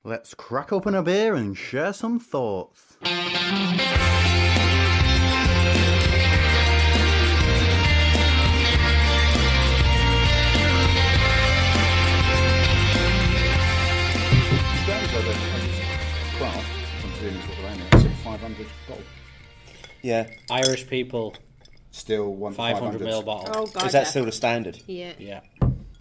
Let's crack open a beer and share some thoughts. Craft, I'm feeling what they're aiming at, 500 bottle. Yeah. Irish people, Still one 500 ml bottle. Oh God, Is that still the standard? Yeah. Yeah.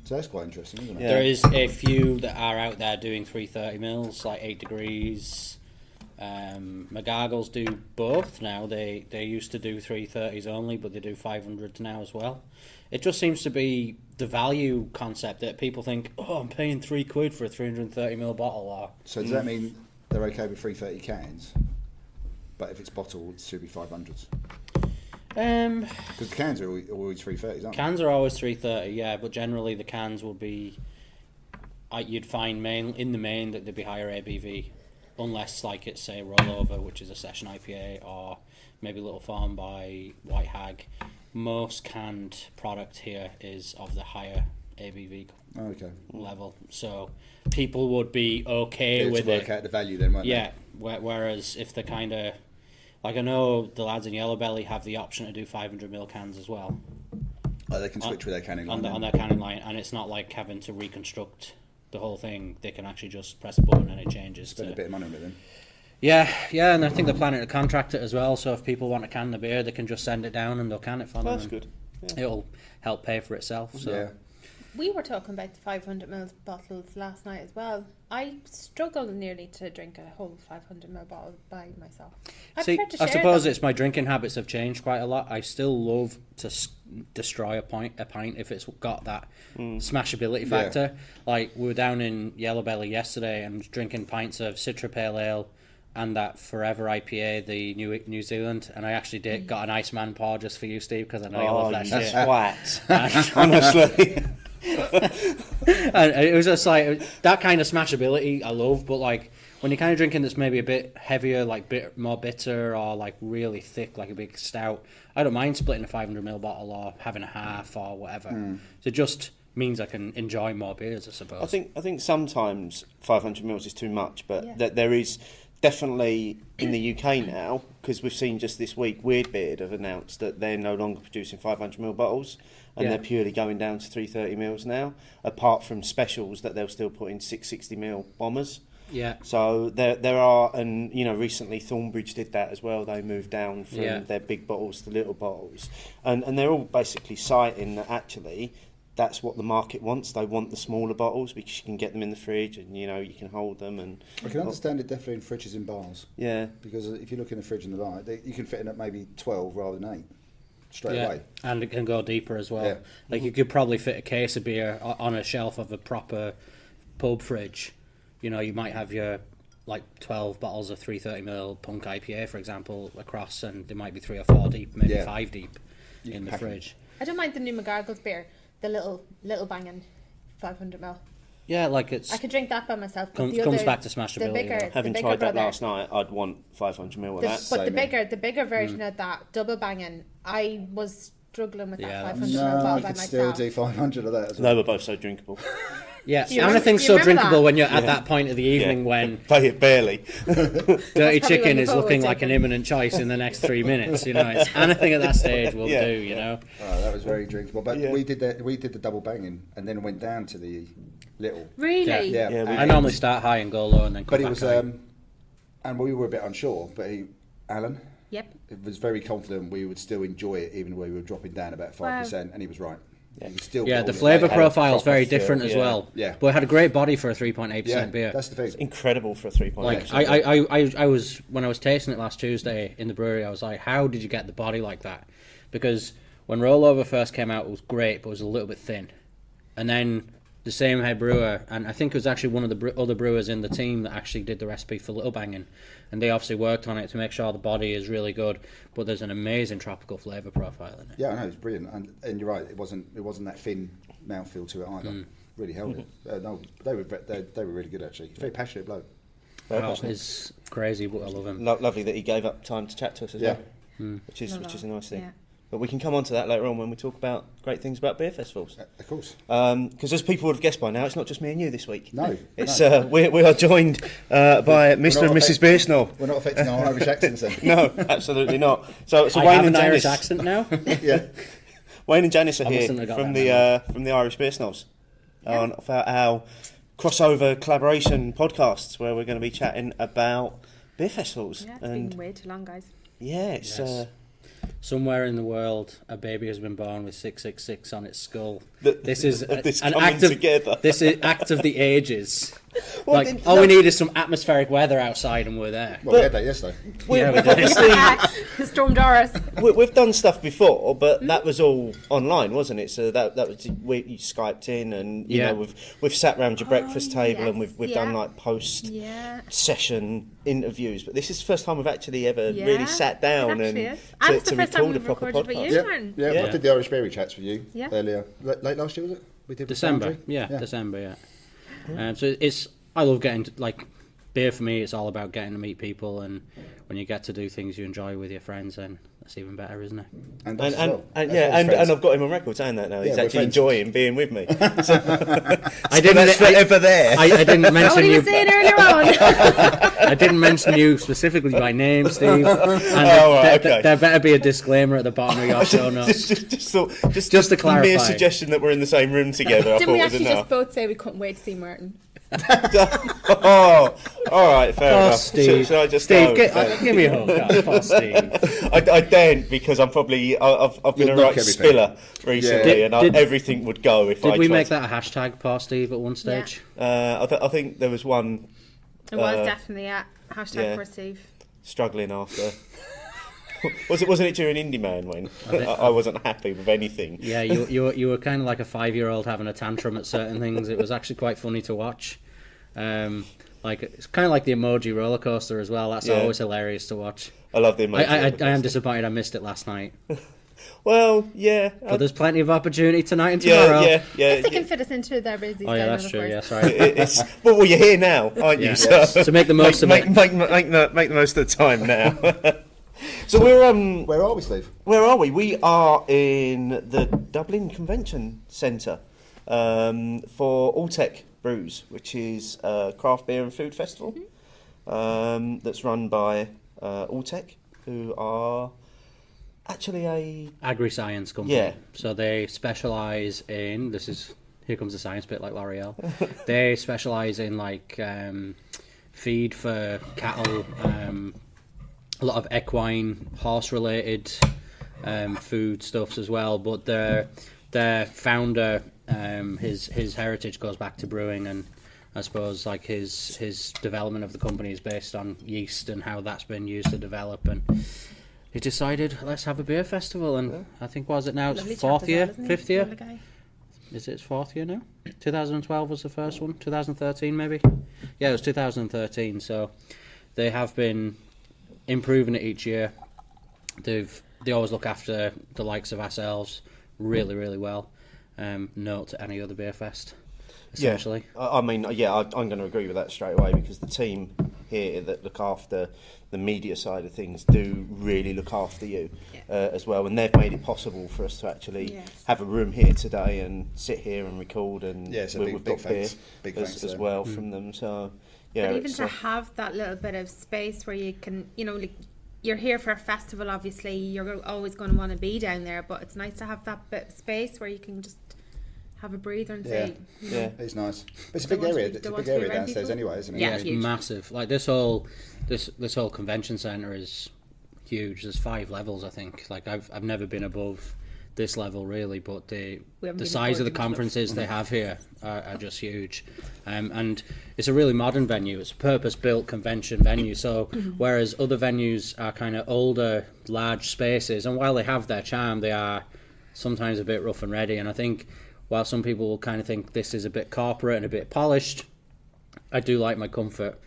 So that's quite interesting, isn't it? Yeah. There is a few that are out there doing 330 mils, like 8 degrees. McGargles do both now. They used to do 330s only, but they do 500s now as well. It just seems to be the value concept that people think, oh, I'm paying £3 for a 330 ml bottle. Or So does that mean they're okay with 330 cans? But if it's bottled, it should be 500s? Because the cans are always 330s, aren't cans are always 330, yeah, but generally the cans will be, you'd find in the main that they'd be higher ABV, unless like it's say Rollover, which is a session IPA, or maybe Little Farm by White Hag. Most canned product here is of the higher ABV level, so people would be okay with work it. out the value then, won't Yeah, whereas if they're kind of, like I know the lads in Yellow Belly have the option to do 500 ml cans as well. Oh, they can switch with their canning line. On their canning line, and it's not like having to reconstruct the whole thing. They can actually just press a button and it changes. Spend a bit of money on it then. Yeah, and I think they're planning to contract it as well, so if people want to can the beer, they can just send it down and they'll can it for them. That's good. Yeah. It'll help pay for itself. So. Yeah. We were talking about the 500ml bottles last night as well. I struggle nearly to drink a whole 500ml bottle by myself. See, prefer to I share suppose them. it's my drinking habits have changed quite a lot. I still love to destroy a pint if it's got that smashability factor. Like, we were down in Yellow Belly yesterday and was drinking pints of Citra Pale Ale and that Forever IPA, the New Zealand, and I actually got an Iceman pour just for you, Steve, because I know you love that shit. Swat. Honestly. And it was just like that kind of smashability I love, but like when you're kind of drinking that's maybe a bit heavier, like bit more bitter or like really thick, like a big stout, I don't mind splitting a 500ml bottle or having a half or whatever. So it just means I can enjoy more beers, I suppose. I think sometimes 500 mils is too much, but that there is definitely in the UK now, because we've seen just this week Weird Beard have announced that they're no longer producing 500ml bottles and they're purely going down to 330 mils now, apart from specials that they'll still put in 660ml bombers. Yeah. So there are, and you know, recently Thornbridge did that as well. They moved down from their big bottles to little bottles, and they're all basically citing that actually that's what the market wants. They want the smaller bottles because you can get them in the fridge and you know you can hold them. And I can understand it definitely in fridges in bars. Yeah. Because if you look in the fridge in the bar, you can fit in at maybe 12 rather than 8 straight away. And it can go deeper as well. Yeah. Like you could probably fit a case of beer on a shelf of a proper pub fridge. You know, you might have your like 12 bottles of 330ml Punk IPA, for example, across, and there might be 3 or 4 deep, maybe 5 deep in the fridge. I don't mind the new McGargles beer, the little banging 500ml. Yeah, like it's... I could drink that by myself. But comes back to smashability. The bigger, having the tried that brother, last night, I'd want 500ml of that. But the bigger version of that, double banging, I was struggling with that 500ml No, bottle I by could still myself. do 500 of that as well. They were both so drinkable. Yeah, Do you remember- anything's do you so remember drinkable that? when you're at that point of the evening when Barely. dirty probably chicken when the is photo looking was like an taken. imminent choice in the next 3 minutes. You know, it's anything at that stage will do. You know. Oh, that was very drinkable. But we did the double banging and then went down to the little. Really? Yeah. Yeah, I normally start high and go low and then come But it back was, high. and we were a bit unsure. But Alan, Yep. was very confident we would still enjoy it, even though we were dropping down about 5%, and he was right. Yeah. You still Yeah, got the all it. flavour It had a profile is proper very feel. different as well. Yeah. But it had a great body for a 3.8% beer. That's the thing. Incredible for a 3.8. Like I was when I was tasting it last Tuesday in the brewery, I was like, how did you get the body like that? Because when Rollover first came out, it was great, but it was a little bit thin. And then the same head brewer, and I think it was actually one of the other brewers in the team that actually did the recipe for Little Bangin', and they obviously worked on it to make sure the body is really good. But there's an amazing tropical flavour profile in it. Yeah, I know, it's brilliant, and you're right. It wasn't that thin mouthfeel to it either. Really held it. No, they were really good actually. Very passionate bloke. Wow, it's crazy, but I love him. Lovely that he gave up time to chat to us as well, which is a nice thing. Yeah. But we can come on to that later on when we talk about great things about beer festivals. Of course. Because as people would have guessed by now, it's not just me and you this week. No. It's we are joined by Mr. and Mrs. Beer Snob. We're not affecting our Irish accents then. No, absolutely not. So I Wayne have and an Irish Janice. accent now. Yeah. Wayne and Janice are I here mustn't have got from that the Irish Beer Snobs on our crossover collaboration podcasts where we're going to be chatting about beer festivals. Yeah, it's been way too long, guys. Yeah, it's Yes. Somewhere in the world, a baby has been born with 666 on its skull. This is this an coming act of together. This is act of the ages. Well, Like then- all we need is some atmospheric weather outside, and we're there. Well, we had that yesterday. Yeah, we did. obviously Storm Doris. we've done stuff before, but that was all online, wasn't it? So that was you Skyped in, and you Yeah. know we've sat round your breakfast table, and yes, we've done yeah. like post Yeah. session interviews. But this is the first time we've actually ever Yeah, really sat down it and actually is. And it's to the first time record a we've proper recorded with podcast. you. Yeah, Martin. yeah. Yeah. I did the Irish Beery chats with you Yeah. earlier. Late last year, was it? We did with December, Andrew? yeah, December, yeah. So I love getting to, like, beer for me. It's all about getting to meet people, and when you get to do things you enjoy with your friends, then that's even better, isn't it? And And, us as well. and As yeah, well as and friends. I've got him on record saying that now. He's Yeah, we're actually friends. enjoying being with me. So, I didn't. that's forever there. I didn't That's mention what he you. was saying earlier on. I didn't mention you specifically by name, Steve. And right, okay. there better be a disclaimer at the bottom of your show notes. just to the clarify. mere suggestion that we're in the same room together. I Didn't thought we was actually enough. just both say we couldn't wait to see Martin? Oh, all right, fair Poor enough. Steve. Should I just Steve, go? give me a hug. Oh, poor Steve. I daren't because I'm probably I've been You'll a knock right everything. spiller recently, Yeah. and everything would go if I Did we tried make to. that a hashtag, poor Steve, at one stage? I think there was one It was definitely a hashtag yeah. for Steve. struggling after. Wasn't it during Indie Man when I wasn't happy with anything? Yeah, you were kind of like a 5-year-old having a tantrum at certain things. It was actually quite funny to watch. Like it's kind of like the emoji roller coaster as well. That's Yeah. always hilarious to watch. I love the emoji. I am disappointed I missed it last night. Well, yeah. But there's plenty of opportunity tonight and tomorrow. yeah. If they can fit us into their busy Oh yeah, schedule, that's of true. course. Yeah, sorry. It's well, you're here now, aren't you? Yeah. So So make the most of it. make the most of the time now. So we're Where are we, Steve? where are we? We are in the Dublin Convention Centre for Alltech Brews, which is a craft beer and food festival that's run by Alltech, who are actually a Agri-science company. Yeah. So they specialise in here comes the science bit like L'Oreal. They specialise in like feed for cattle, a lot of equine, horse-related food stuffs as well. But their founder, his heritage goes back to brewing, and I suppose like his development of the company is based on yeast and how that's been used to develop. And he decided, let's have a beer festival, and I think was it now it's Lovely chap fourth as year, well, isn't he? fifth year. Lovely guy. Is it its fourth year now? 2012 was the first one. 2013 maybe. Yeah, it was 2013. So they have been improving it each year. They always look after the likes of ourselves really, really well. Note to any other beer fest, essentially. Yeah, I mean, yeah, I'm going to agree with that straight away because the team here that look after the media side of things do really look after you as well, and they've made it possible for us to actually have a room here today and sit here and record, and so we've got beer big as thanks as well from them. So yeah, But even it's, to have that little bit of space where you can, like, you're here for a festival, obviously, you're always going to want to be down there, but it's nice to have that bit of space where you can just have a breather and say, yeah. It's nice. But it's a Don't big want to area. be- It's a don't want big to be area around downstairs people. anyway, isn't it? Yeah, It's huge. massive. Like this whole convention centre is huge. There's 5 levels, I think. Like I've never been above this level really, but We haven't the been size of the above them. conferences they have here are just huge. And it's a really modern venue. It's a purpose-built convention venue. So whereas other venues are kind of older, large spaces, and while they have their charm, they are sometimes a bit rough and ready. And I think while some people will kind of think this is a bit corporate and a bit polished, I do like my comfort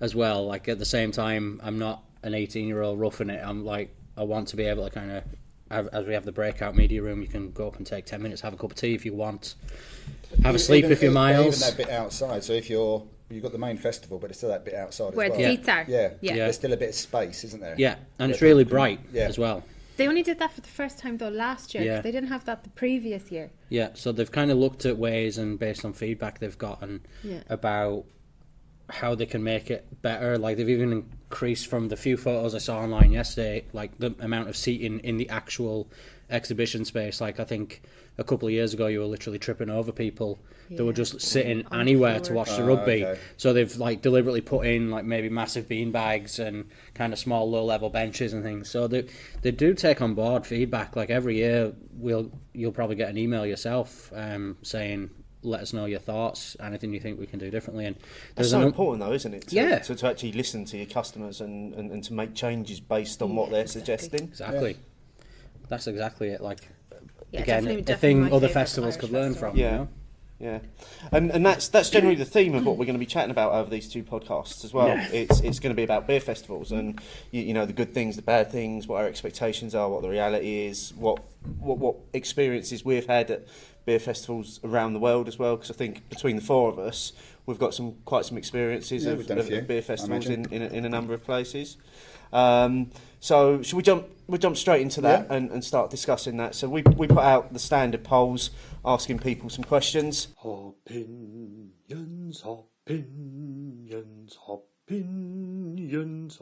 as well. Like at the same time, I'm not an 18-year-old roughing it. I'm like, I want to be able to kind of, as we have the breakout media room, you can go up and take 10 minutes, have a cup of tea if you want, have a sleep if you're miles. Even that bit outside. So if you've got the main festival, but it's still that bit outside where as the well. seats are. Yeah. Yeah. There's still a bit of space, isn't there? Yeah, and it's really bright Yeah. as well. They only did that for the first time though last year. 'Cause Yeah. they didn't have that the previous year. Yeah, so they've kind of looked at ways and based on feedback they've gotten about how they can make it better. Like they've even increased from the few photos I saw online yesterday, like the amount of seating in the actual exhibition space. Like I think a couple of years ago you were literally tripping over people that were just sitting On anywhere the to floor. watch the rugby. Okay. So they've like deliberately put in like maybe massive bean bags and kind of small low level benches and things. So they do take on board feedback. Like every year you'll probably get an email yourself saying, let us know your thoughts, anything you think we can do differently. And That's so important though, isn't it? Yeah. To actually listen to your customers and to make changes based on what they're suggesting. Exactly. That's exactly it. Like again, definitely a thing my other favourite festivals Irish could learn festival. from. Yeah. You know? Yeah, and that's generally the theme of what we're going to be chatting about over these two podcasts as well. Yeah. It's going to be about beer festivals and you know the good things, the bad things, what our expectations are, what the reality is, what experiences we've had at beer festivals around the world as well. Because I think between the four of us, we've got quite some experiences Yeah, of we've done a few, beer festivals I in a number of places. So should we jump straight into that and start discussing that? So we put out the standard polls asking people some questions. Opinions, opinions, opinions,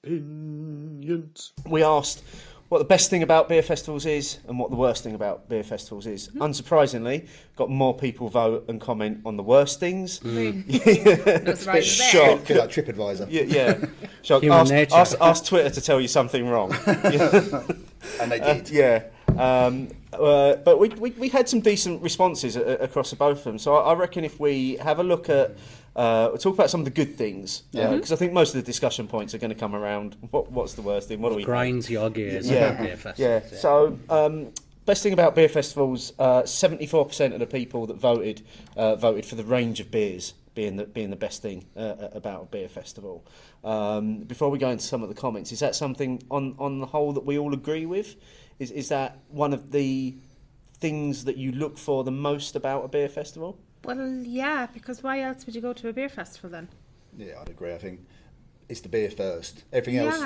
opinions. We asked what the best thing about beer festivals is and what the worst thing about beer festivals is. Unsurprisingly, got more people vote and comment on the worst things. No surprises there. Shock. A bit like TripAdvisor. Yeah. Shock. Human nature. Ask Twitter to tell you something wrong. And they did. Yeah. But we had some decent responses across both of them. So I reckon if we have a look at, we'll talk about some of the good things. Because I think most of the discussion points are going to come around what's the worst thing, what do we Grinds your gears. Yeah. About beer festivals, Yeah. So best thing about beer festivals, 74% of the people that voted for the range of beers being the best thing about a beer festival. Before we go into some of the comments, is that something on the whole that we all agree with? Is that one of the things that you look for the most about a beer festival? Well, yeah, because why else would you go to a beer festival then? Yeah, I'd agree. I think it's the beer first. Everything else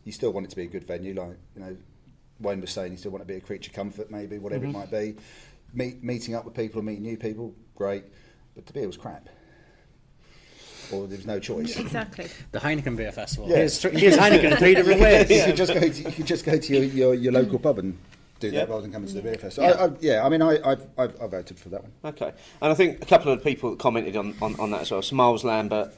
you still want it to be a good venue. Like, you know, Wayne was saying, you still want it to be a creature comfort, maybe, whatever it might be. Meeting up with people and meeting new people, great. But the beer was crap. Or there was no choice. Exactly. The Heineken Beer Festival. Yeah. Here's Heineken in 3 different ways. You could just go to your local pub and do that rather than coming to the beer festival. I voted for that one. Okay, and I think a couple of people that commented on that as well. So Miles Lambert,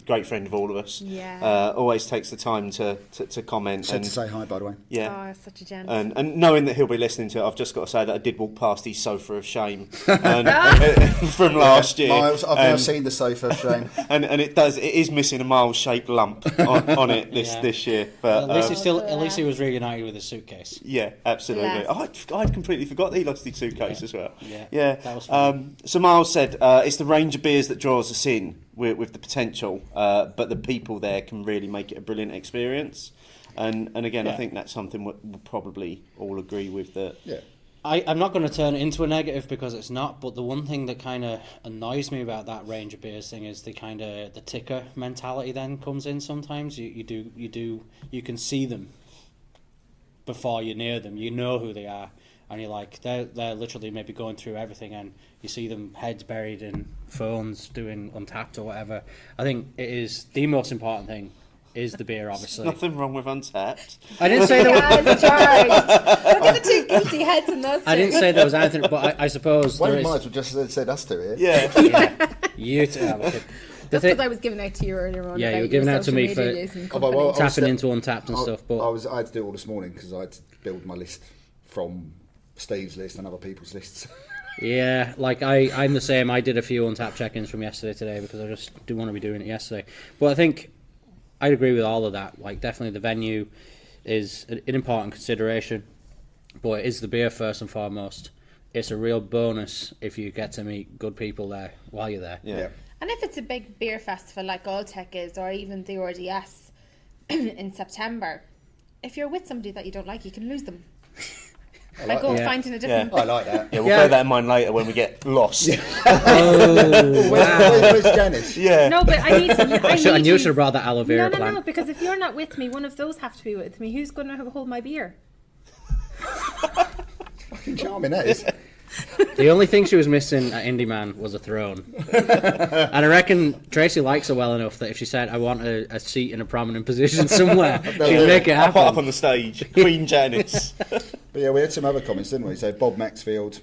great friend of all of us, always takes the time to comment. Said and to say hi, by the way. yeah, Oh, such a gent. and knowing that he'll be listening to it, I've just got to say that I did walk past his sofa of shame from last year. Miles, I've now seen the sofa of shame. and it is missing a Miles-shaped lump on it this year. But At least he was reunited with his suitcase. yeah, absolutely. I'd completely forgot that he lost his suitcase as well. Yeah, that was fun. So Miles said it's the range of beers that draws us in with the potential, but the people there can really make it a brilliant experience. And again, I think that's something we'll probably all agree with. That I'm not going to turn it into a negative because it's not, but the one thing that kind of annoys me about that range of beers thing is the ticker mentality then comes in sometimes. You can see them before you're near them. You know who they are, and you're like, they're literally maybe going through everything, and you see them heads buried in phones doing Untapped or whatever. I think it is the most important thing is the beer, obviously. nothing wrong with Untapped. I didn't say there was, Look at the two guilty heads in those. I didn't say there was anything, but I suppose there Wayne is. might as well just said us to it. Yeah. You two have a kid. That's because I was giving out to you earlier on. Yeah, about you were giving your out to social me media for use and Oh, well, company. tapping into Untapped and stuff, but I had to do it all this morning because I had to build my list from Steve's list and other people's lists. yeah, like I'm the same. I did a few Untapped check-ins from yesterday today because I just didn't want to be doing it yesterday. But I think I'd agree with all of that. Like, definitely the venue is an important consideration, but it is the beer first and foremost. It's a real bonus if you get to meet good people there while you're there. Yeah. And if it's a big beer festival like Alltech is, or even the RDS in September, if you're with somebody that you don't like, you can lose them. like go that. finding a different. I like that. Yeah, we'll bear that in mind later when we get lost. Where's Janice? Yeah. No, but I need to. I knew you should have brought that aloe vera plant. No, because if you're not with me, one of those have to be with me. Who's going to hold my beer? Fucking charming, that is. The only thing she was missing at Indie Man was a throne. And I reckon Tracey likes her well enough that if she said, I want a seat in a prominent position somewhere, she'd make it I'll happen. put up on the stage. Queen Janice. But yeah, we had some other comments, didn't we? So Bob Maxfield,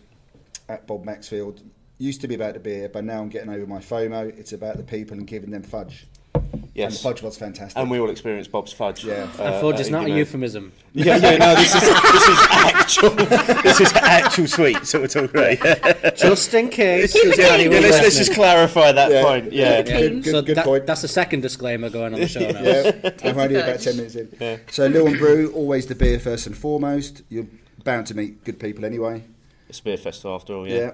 at Bob Maxfield, used to be about the beer, but now I'm getting over my FOMO. It's about the people and giving them fudge. Yes. And the fudge was fantastic. And we all experienced Bob's fudge. Yeah. And fudge is not a euphemism. Yeah, no, this is actual sweets that we're talking about. Yeah. Just in case. Let's just clarify that point. Yeah. Good point. That's the second disclaimer going on the show now. Yeah, I'm only about 10 minutes in. Yeah. So Lil and Brew, always the beer first and foremost. You're bound to meet good people anyway. It's a beer festival after all, yeah.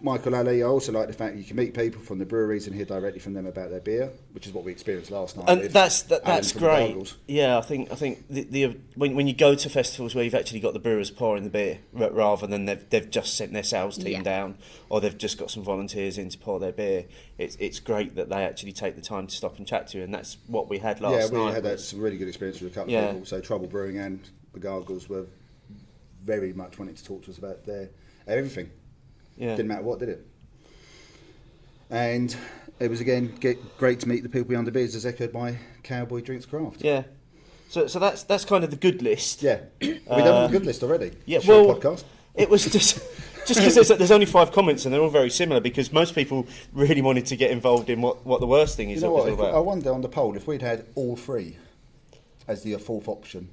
Michael Alley, I also like the fact that you can meet people from the breweries and hear directly from them about their beer, which is what we experienced last night. And with that's Alan from great. Gargles. Yeah, I think the when you go to festivals where you've actually got the brewers pouring the beer rather than they've just sent their sales team down or they've just got some volunteers in to pour their beer. It's great that they actually take the time to stop and chat to you, and that's what we had last night. Yeah, we had that some really good experience with a couple of people. So Trouble Brewing and the Gargles were very much wanting to talk to us about their everything. Yeah. Didn't matter what, did it? And it was again great to meet the people behind the beers, as echoed by Cowboy Drinks Craft. Yeah. So that's kind of the good list. Yeah. We've done the good list already. Yeah. Short podcast. It was just because there's only 5 comments and they're all very similar because most people really wanted to get involved in what the worst thing is. You know what? all about. I wonder on the poll if we'd had all 3 as the fourth option.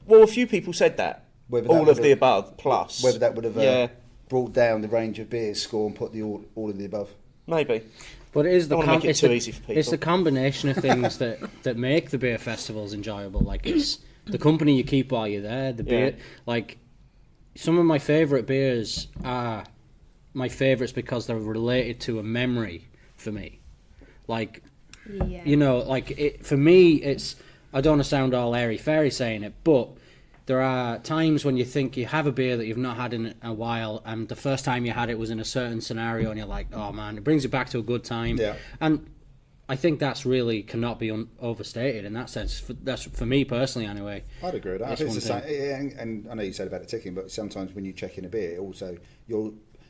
Well, a few people said that. All of the above plus. Whether that would have brought down the range of beers score and put the all of the above. Maybe. But it is the make it too easy for people. It's the combination of things that make the beer festivals enjoyable. Like it's the company you keep while you're there. The beer, like some of my favourite beers are my favourites because they're related to a memory for me. Like, you know, like for me, it's I don't want to sound all airy-fairy saying it, but there are times when you think you have a beer that you've not had in a while, and the first time you had it was in a certain scenario, and you're like, oh man, it brings you back to a good time. Yeah. And I think that's really cannot be overstated in that sense. That's for me personally, anyway. I'd agree with that. I think it's the same, and I know you said about the ticking, but sometimes when you check in a beer, also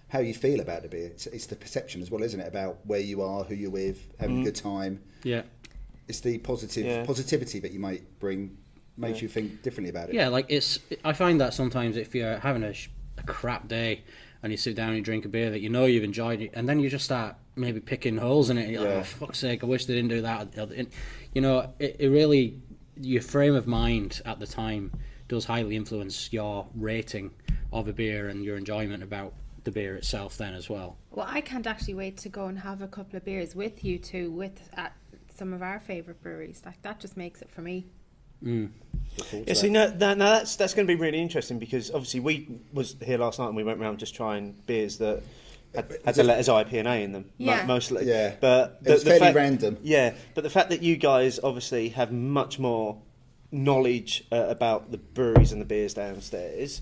how you feel about the beer. It's the perception as well, isn't it? About where you are, who you're with, having a good time. Yeah. It's the positivity that you might bring. Makes you think differently about it. Yeah, like I find that sometimes if you're having a crap day and you sit down and you drink a beer that you know you've enjoyed it, and then you just start maybe picking holes in it, and you're like, oh, for fuck's sake, I wish they didn't do that. And, you know, it really, your frame of mind at the time does highly influence your rating of a beer and your enjoyment about the beer itself then as well. Well, I can't actually wait to go and have a couple of beers with you two at some of our favourite breweries. Like that just makes it for me. Yeah, see, no, that's going to be really interesting because obviously we was here last night and we went around just trying beers that had the letters IP and A in them, mostly. Yeah, but it was fairly random. Yeah, but the fact that you guys obviously have much more knowledge about the breweries and the beers downstairs,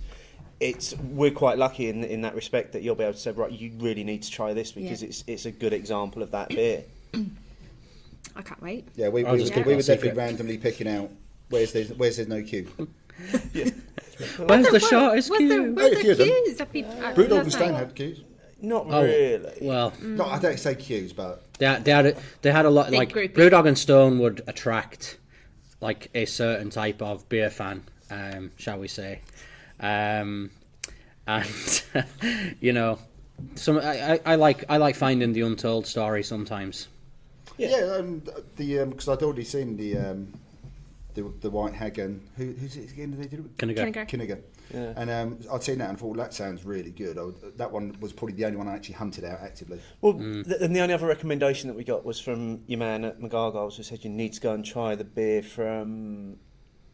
we're quite lucky in that respect that you'll be able to say, right, you really need to try this because it's a good example of that beer. I can't wait. Yeah, we were definitely randomly picking out. Where's there's no queue? Where's the shortest queue? Were there queues? Brewdog and Stone had queues. Not really. Well, no, I don't say queues, but they had a lot. Big like groupies. Brewdog and Stone would attract like a certain type of beer fan, shall we say, and you know, I like finding the untold story sometimes. Yeah, because I'd already seen the White Hag and who's it again? Did they do it? Kinniger. Yeah. And I'd seen that and thought that sounds really good. That one was probably the only one I actually hunted out actively. Well, and the only other recommendation that we got was from your man at McGargles who said you need to go and try the beer from,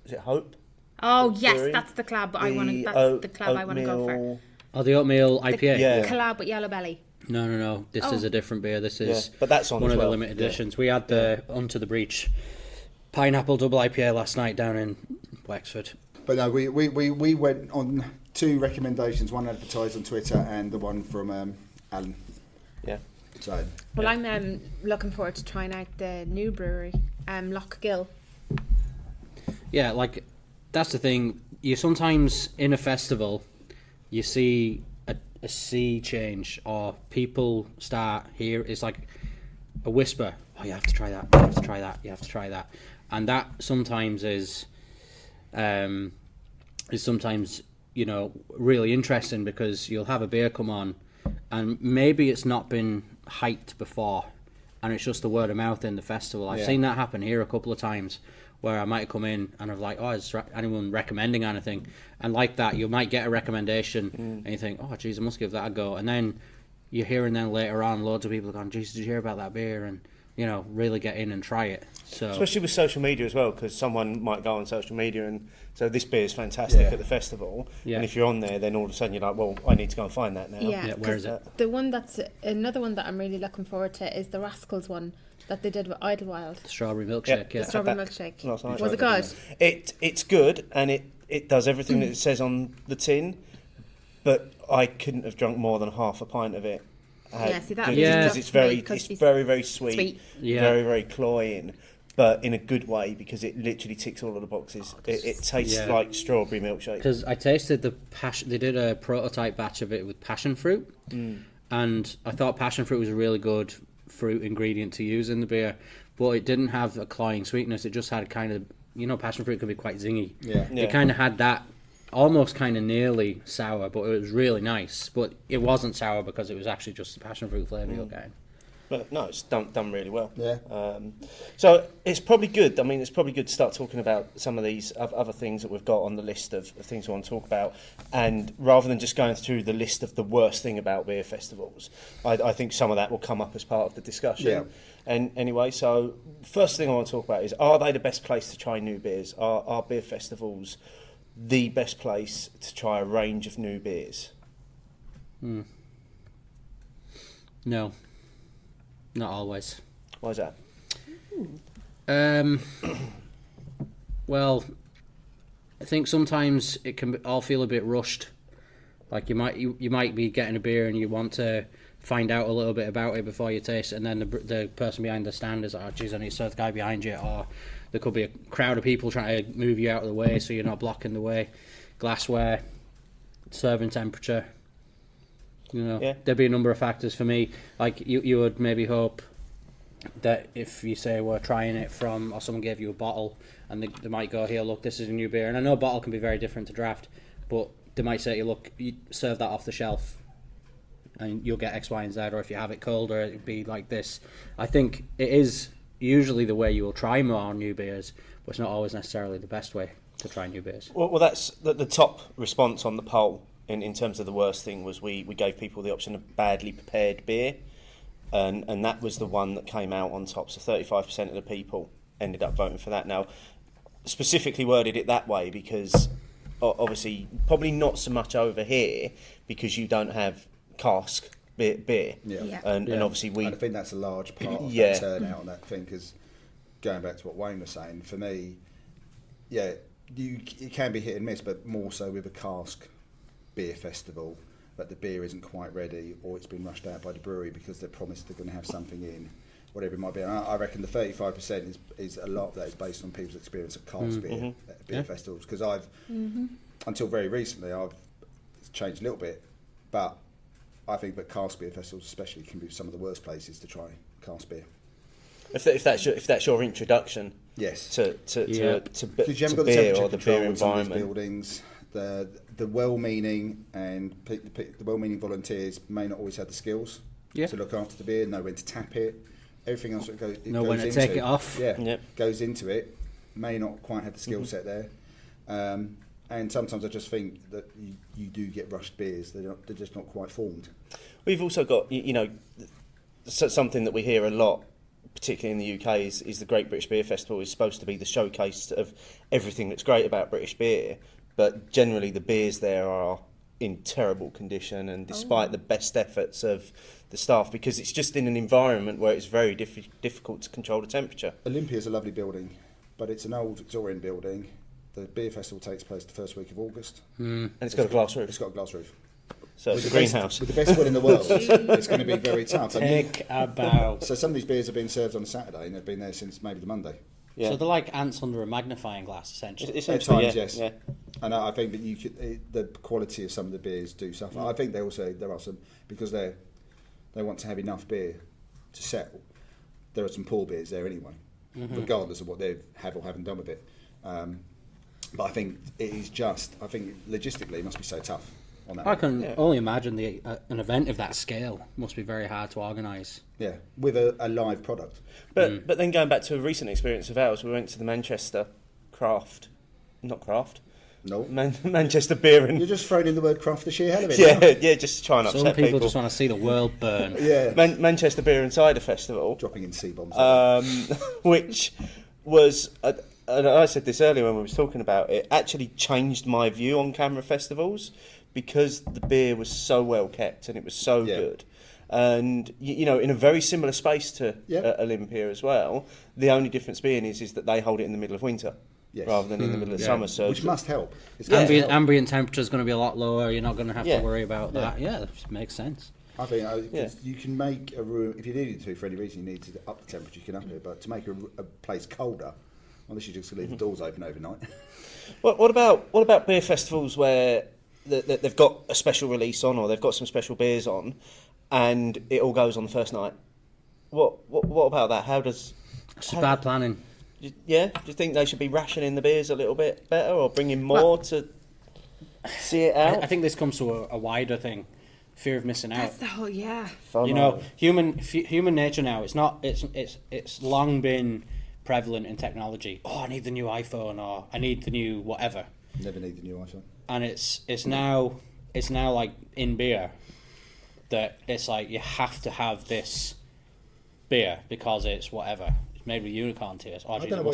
is it Hope? Oh yes, that's the club I want to go for. Oh, the oatmeal IPA. Yeah. Collab with Yellow Belly. No. This is a different beer. This is but that's on one as of well. the limited editions. We had the Onto the Breach Pineapple Double IPA last night down in Wexford. But no, we went on 2 recommendations, one advertised on Twitter and the one from Alan. Yeah. So. Well, I'm looking forward to trying out the new brewery, Lochgill. Yeah, like, that's the thing. You sometimes, in a festival, you see a sea change, or people start here. It's like a whisper. Oh, you have to try that. You have to try that. You have to try that. And that sometimes is sometimes, you know, really interesting, because you'll have a beer come on, and maybe it's not been hyped before, and it's just the word of mouth in the festival. I've seen that happen here a couple of times, where I might come in and I'm like, oh, is anyone recommending anything? And like that, you might get a recommendation and you think, oh, geez, I must give that a go. And then you hear, and then later on, loads of people are going, geez, did you hear about that beer? And, you know, really get in and try it. So, especially with social media as well, because someone might go on social media and so this beer is fantastic at the festival, and if you're on there, then all of a sudden you're like, well, I need to go and find that now. Yeah, where is it? The one another one that I'm really looking forward to is the Rascals one that they did with Idlewild. The strawberry milkshake, The strawberry milkshake. Night. Was it good? It's good, and it does everything that it says on the tin, but I couldn't have drunk more than half a pint of it. Because it's very very sweet. Very very cloying, but in a good way, because it literally ticks all of the boxes. It tastes like strawberry milkshake. Because I tasted they did a prototype batch of it with passion fruit, and I thought passion fruit was a really good fruit ingredient to use in the beer, but it didn't have a cloying sweetness. It just had kind of, you know, passion fruit can be quite zingy. It kind of had that almost kind of nearly sour, but it was really nice. But it wasn't sour because it was actually just the passion fruit flavour you're getting. But no, it's done really well. Yeah. So it's probably good. I mean, it's probably good to start talking about some of these other things that we've got on the list of things we want to talk about. And rather than just going through the list of the worst thing about beer festivals, I think some of that will come up as part of the discussion. Yeah. And anyway, so first thing I want to talk about is, are they the best place to try new beers? Are beer festivals the best place to try a range of new beers? No. Not always. Why is that? Well, I think sometimes it can all feel a bit rushed. Like you might be getting a beer and you want to find out a little bit about it before you taste it, and then the person behind the stand is like, oh, geez, I need to serve the guy behind you, or there could be a crowd of people trying to move you out of the way so you're not blocking the way. Glassware, serving temperature. You know, there'd be a number of factors for me. Like you would maybe hope that if you say we're trying it from, or someone gave you a bottle, and they might go, here, look, this is a new beer. And I know a bottle can be very different to draft, but they might say, look, you serve that off the shelf, and you'll get X, Y, and Z. Or if you have it colder, it'd be like this. I think it is usually the way you will try more new beers, but it's not always necessarily the best way to try new beers. Well, that's the top response on the poll. In terms of the worst thing was we gave people the option of badly prepared beer, and that was the one that came out on top. So 35% of the people ended up voting for that. Now, specifically worded it that way because obviously probably not so much over here because you don't have cask beer. And obviously I think that's a large part of that turnout on that thing, because going back to what Wayne was saying, for me, it can be hit and miss, but more so with a cask beer festival, but the beer isn't quite ready, or it's been rushed out by the brewery because they promised they're going to have something in, whatever it might be. And I reckon the 35% is a lot of that is based on people's experience of cask beer at beer festivals, because I've until very recently it's changed a little bit, but I think that cask beer festivals especially can be some of the worst places to try cask beer. If that's your introduction, yes, to because you haven't got the beer temperature or the beer control in some of these environment. buildings. The well-meaning and the well-meaning volunteers may not always have the skills to look after the beer, know when to tap it, everything else that goes when to take it off. Goes into it, may not quite have the skill set there. And sometimes I just think that you do get rushed beers; they're just not quite formed. We've also got something that we hear a lot, particularly in the UK, is the Great British Beer Festival is supposed to be the showcase of everything that's great about British beer. But generally the beers there are in terrible condition, and despite the best efforts of the staff, because it's just in an environment where it's very difficult to control the temperature. Olympia's a lovely building, but it's an old Victorian building. the beer festival takes place the first week of August. And it's got a glass roof. It's got a glass roof. So it's a greenhouse. With the best will in the world, it's going to be very tough. Take a bow. So some of these beers are being served on a Saturday and they've been there since maybe the Monday. Yeah. So they're like ants under a magnifying glass, essentially. At times, yes. Yeah. And I think that the quality of some of the beers do suffer. I think there are some, because they want to have enough beer to sell. There are some poor beers there anyway, regardless of what they have or haven't done with it. But I think it is logistically it must be so tough. On that I can only imagine an event of that scale must be very hard to organise. Yeah, with a live product. But then going back to a recent experience of ours, we went to the Manchester Manchester Beer and... You're just throwing in the word craft the sheer hell of it. Yeah, just trying to upset people. Some people just want to see the world burn. Yeah. Manchester Beer and Cider Festival. Dropping in C-bombs. Which was... and I said this earlier when we were talking about it, actually changed my view on Canberra festivals because the beer was so well kept and it was so good. And, in a very similar space to Olympia as well, the only difference being is that they hold it in the middle of winter rather than in the middle of summer. So which must help. Ambient temperature is going to be a lot lower. You're not going to have to worry about that. Yeah, that makes sense. I think you can make a room, if you needed to, for any reason you need to up the temperature, you can up it, but to make a place colder, unless you just leave the doors open overnight. What about beer festivals where they've got a special release on, or they've got some special beers on, and it all goes on the first night? What about that? It's bad planning. Do you think they should be rationing the beers a little bit better, or bringing more to see it out? I think this comes to a wider thing. Fear of missing out. That's the whole, human nature now. It's long been prevalent in technology. Oh, I need the new iPhone, or I need the new whatever. Never need the new iPhone. And it's now like in beer that it's like you have to have this beer because it's whatever. It's made with unicorn tears. Oh, I don't know why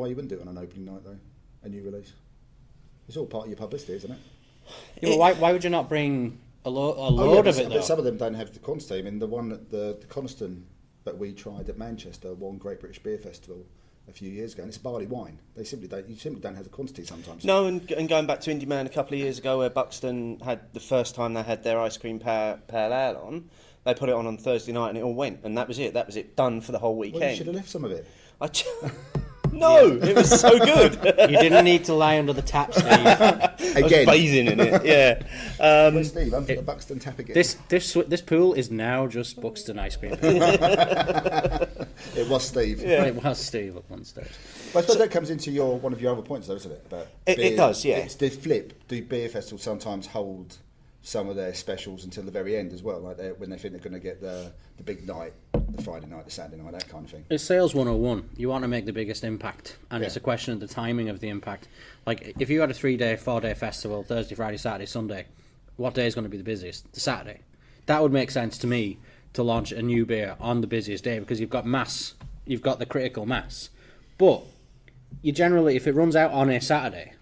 you wouldn't do it on an opening night though. A new release. It's all part of your publicity, isn't it? Yeah, but why would you not bring a load of it though? But some of them don't have the quantity. I mean, the one the Coniston that we tried at Manchester won Great British Beer Festival a few years ago, and it's barley wine. You simply don't have the quantity sometimes. No, and going back to Indie Man a couple of years ago, where Buxton had the first time they had their ice cream pale ale on, they put it on Thursday night and it all went, and that was it. That was it, done for the whole weekend. Well, you should have left some of it. No, it was so good. You didn't need to lie under the tap, Steve. Again, I was bathing in it. Yeah. Where's Steve? I'm for the Buxton tap again. This pool is now just Buxton ice cream. It was Steve. Yeah. It was Steve at one stage. But I suppose that comes into one of your other points, though, isn't it? About it does, yeah. It's the flip. Do beer festivals sometimes hold some of their specials until the very end as well, like when they think they're going to get the big night, the Friday night, the Saturday night, that kind of thing? It's sales 101. You want to make the biggest impact, and it's a question of the timing of the impact. Like, if you had a 3-day, 4-day festival, Thursday, Friday, Saturday, Sunday, what day is going to be the busiest? The Saturday. That would make sense to me to launch a new beer on the busiest day, because you've got the critical mass. But you generally, if it runs out on a Saturday,